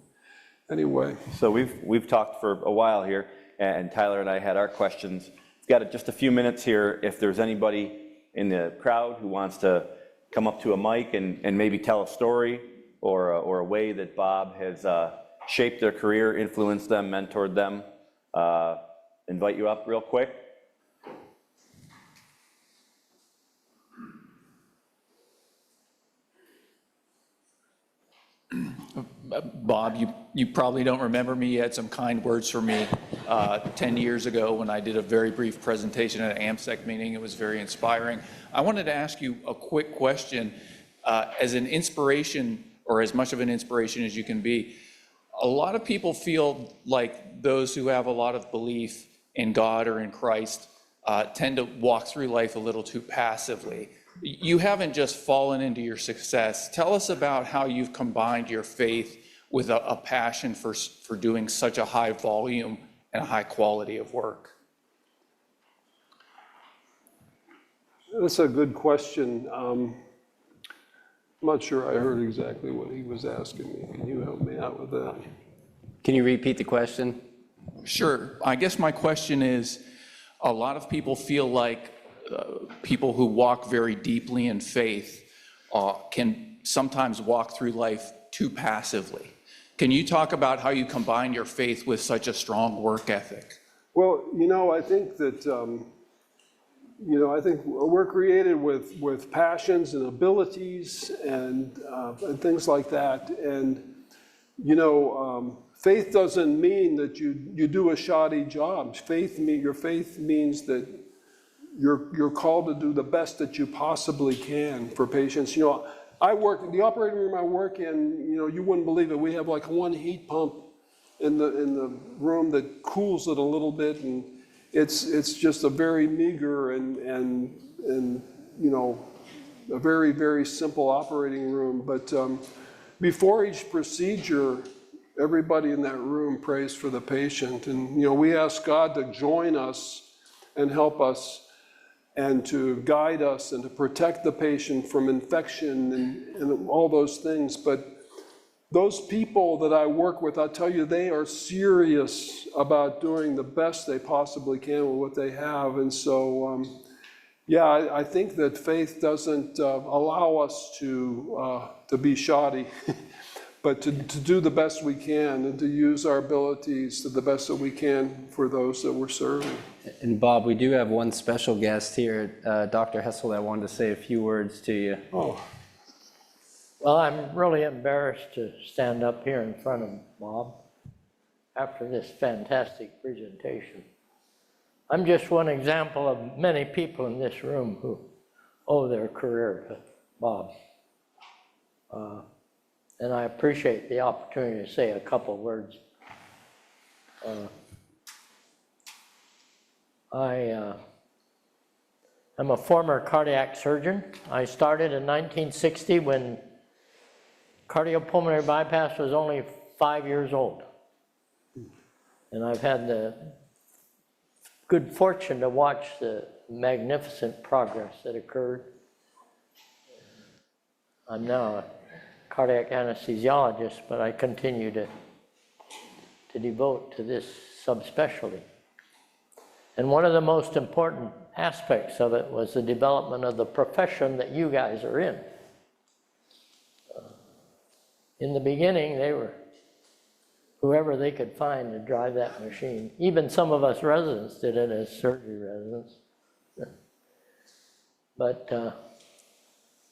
Speaker 2: anyway.
Speaker 1: So we've talked for a while here, and Tyler and I had our questions. We've got just a few minutes here. If there's anybody in the crowd who wants to come up to a mic and maybe tell a story or a way that Bob has shaped their career, influenced them, mentored them, invite you up real quick.
Speaker 4: Bob, you probably don't remember me. You had some kind words for me 10 years ago when I did a very brief presentation at an AMSEC meeting. It was very inspiring. I wanted to ask you a quick question. As an inspiration, or as much of an inspiration as you can be, a lot of people feel like those who have a lot of belief in God or in Christ tend to walk through life a little too passively. You haven't just fallen into your success. Tell us about how you've combined your faith with a passion for doing such a high volume and a high quality of work.
Speaker 2: That's a good question. I'm not sure I heard exactly what he was asking me. Can you help me out with that?
Speaker 3: Can you repeat the question?
Speaker 4: Sure. I guess my question is, a lot of people feel like people who walk very deeply in faith can sometimes walk through life too passively. Can you talk about how you combine your faith with such a strong work ethic?
Speaker 2: Well, I think that, I think we're created with passions and abilities and things like that. And, faith doesn't mean that you do a shoddy job. Your faith means that you're called to do the best that you possibly can for patients. I work in the operating room I work in, you wouldn't believe it. We have like one heat pump in the room that cools it a little bit, and it's just a very meager and a very, very simple operating room. But before each procedure, everybody in that room prays for the patient. And, we ask God to join us and help us and to guide us and to protect the patient from infection and all those things. But those people that I work with, I tell you, they are serious about doing the best they possibly can with what they have. And so, I think that faith doesn't allow us to be shoddy, but to do the best we can and to use our abilities to the best that we can for those that we're serving.
Speaker 3: And Bob, we do have one special guest here, Dr. Hessel, that wanted to say a few words to you.
Speaker 2: Oh.
Speaker 5: Well, I'm really embarrassed to stand up here in front of Bob after this fantastic presentation. I'm just one example of many people in this room who owe their career to Bob. And I appreciate the opportunity to say a couple words. I'm a former cardiac surgeon. I started in 1960 when cardiopulmonary bypass was only 5 years old. And I've had the good fortune to watch the magnificent progress that occurred. I'm now a cardiac anesthesiologist, but I continue to devote to this subspecialty. And one of the most important aspects of it was the development of the profession that you guys are in. In the beginning, they were whoever they could find to drive that machine. Even some of us residents did it as surgery residents. But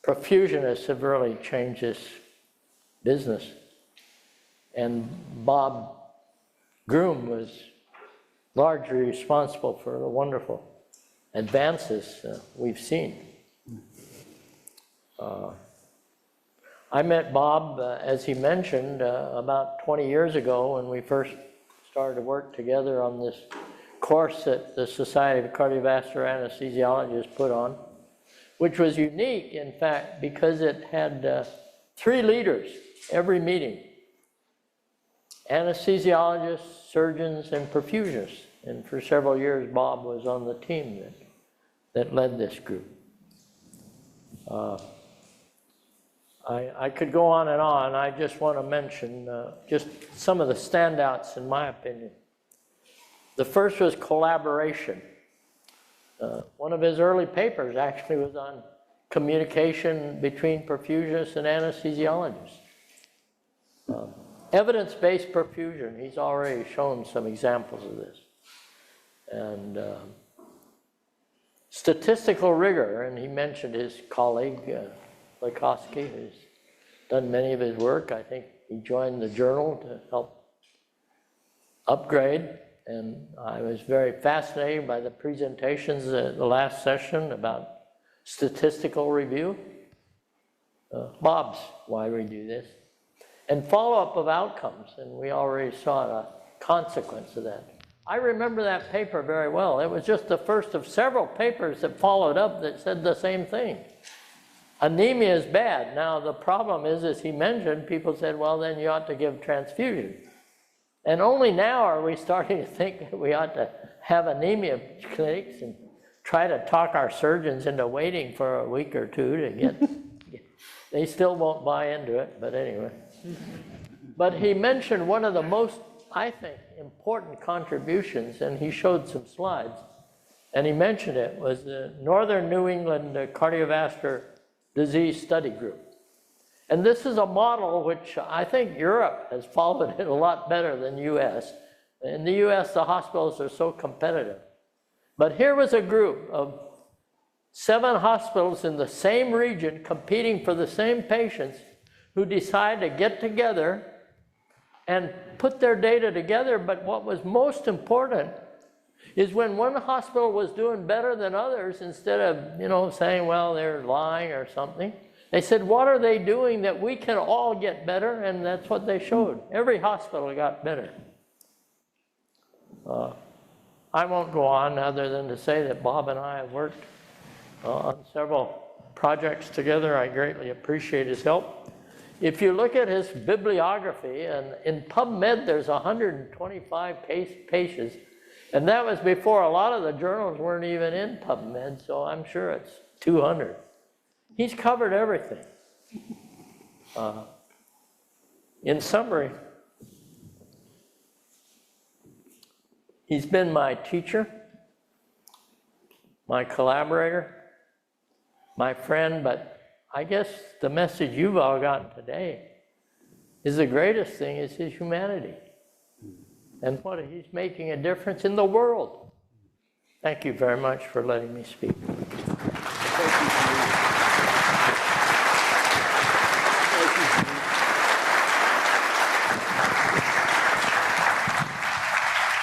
Speaker 5: perfusionists have really changed this business. And Bob Groom was largely responsible for the wonderful advances we've seen. I met Bob, as he mentioned, about 20 years ago when we first started to work together on this course that the Society of Cardiovascular Anesthesiologists put on, which was unique, in fact, because it had 3 leaders every meeting: anesthesiologists, surgeons, and perfusionists. And for several years, Bob was on the team that led this group. I could go on and on. I just want to mention just some of the standouts, in my opinion. The first was collaboration. One of his early papers actually was on communication between perfusionists and anesthesiologists. Evidence-based perfusion, he's already shown some examples of this. And statistical rigor, and he mentioned his colleague, Likoski, who's done many of his work. I think he joined the journal to help upgrade, and I was very fascinated by the presentations at the last session about statistical review. Bob's why we do this. And follow-up of outcomes, and we already saw a consequence of that. I remember that paper very well. It was just the first of several papers that followed up that said the same thing. Anemia is bad. Now, the problem is, as he mentioned, people said, well, then you ought to give transfusion. And only now are we starting to think that we ought to have anemia clinics and try to talk our surgeons into waiting for a week or two to get they still won't buy into it, but anyway. But he mentioned one of the most, I think, important contributions, and he showed some slides, and he mentioned it, was the Northern New England Cardiovascular Disease Study Group. And this is a model which I think Europe has followed it a lot better than US. In the US, the hospitals are so competitive. But here was a group of 7 hospitals in the same region competing for the same patients who decided to get together and put their data together. But what was most important is when one hospital was doing better than others, instead of, saying, well, they're lying or something, they said, what are they doing that we can all get better? And that's what they showed. Every hospital got better. I won't go on other than to say that Bob and I have worked on several projects together. I greatly appreciate his help. If you look at his bibliography, and in PubMed, there's 125 pages, and that was before a lot of the journals weren't even in PubMed, so I'm sure it's 200. He's covered everything. In summary, he's been my teacher, my collaborator, my friend, but I guess the message you've all gotten today is the greatest thing is his humanity and what he's making a difference in the world. Thank you very much for letting me speak.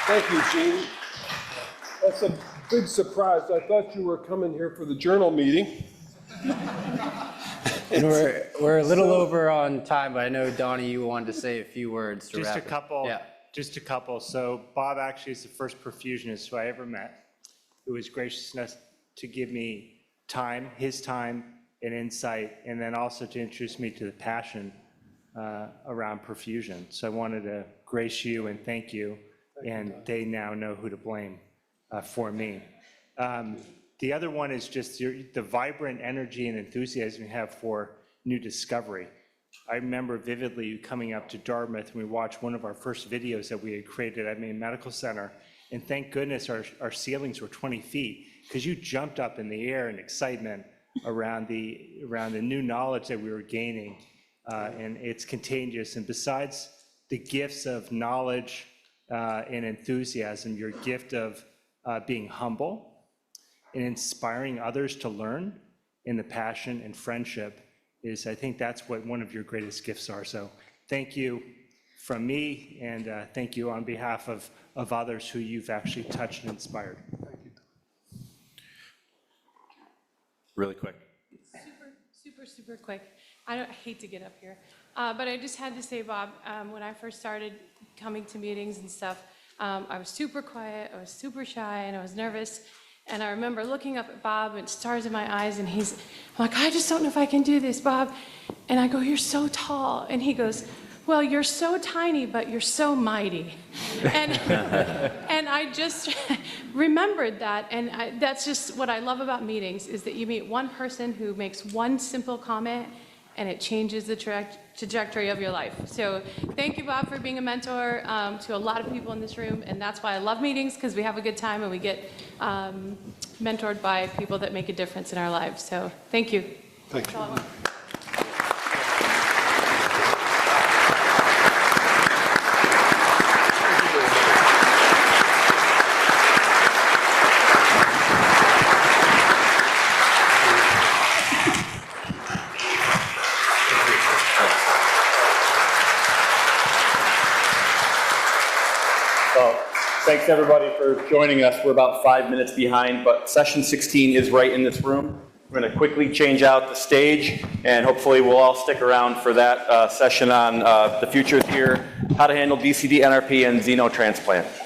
Speaker 2: Thank you, Gene. That's a big surprise. I thought you were coming here for the journal meeting.
Speaker 3: And we're a little over on time, but I know, Donnie, you wanted to say a few words to
Speaker 6: Just
Speaker 3: wrap
Speaker 6: a
Speaker 3: it.
Speaker 6: couple.
Speaker 3: Yeah.
Speaker 6: Just a couple. So Bob actually is the first perfusionist who I ever met, who was gracious enough to give me time, his time and insight, and then also to introduce me to the passion around perfusion. So I wanted to grace you and thank you, and they now know who to blame for me. The other one is just the vibrant energy and enthusiasm you have for new discovery. I remember vividly you coming up to Dartmouth and we watched one of our first videos that we had created at Maine Medical Center. And thank goodness our ceilings were 20 feet because you jumped up in the air in excitement around the new knowledge that we were gaining. And it's contagious. And besides the gifts of knowledge and enthusiasm, your gift of being humble and inspiring others to learn in the passion and friendship is, I think that's what one of your greatest gifts are. So thank you from me, and thank you on behalf of others who you've actually touched and inspired.
Speaker 1: Really quick.
Speaker 7: Super quick. I hate to get up here, but I just had to say, Bob, when I first started coming to meetings and stuff, I was super quiet, I was super shy, and I was nervous. And I remember looking up at Bob and stars in my eyes, and I'm like, I just don't know if I can do this, Bob. And I go, you're so tall. And he goes, well, you're so tiny, but you're so mighty. And, and I just remembered that, and that's just what I love about meetings, is that you meet one person who makes one simple comment, and it changes the trajectory of your life. So thank you, Bob, for being a mentor to a lot of people in this room, and that's why I love meetings, because we have a good time and we get mentored by people that make a difference in our lives. So thank you.
Speaker 2: Thank you.
Speaker 1: Thanks everybody for joining us. We're about 5 minutes behind, but session 16 is right in this room. We're going to quickly change out the stage, and hopefully we'll all stick around for that session on the futures here, how to handle DCD, NRP, and xenotransplant.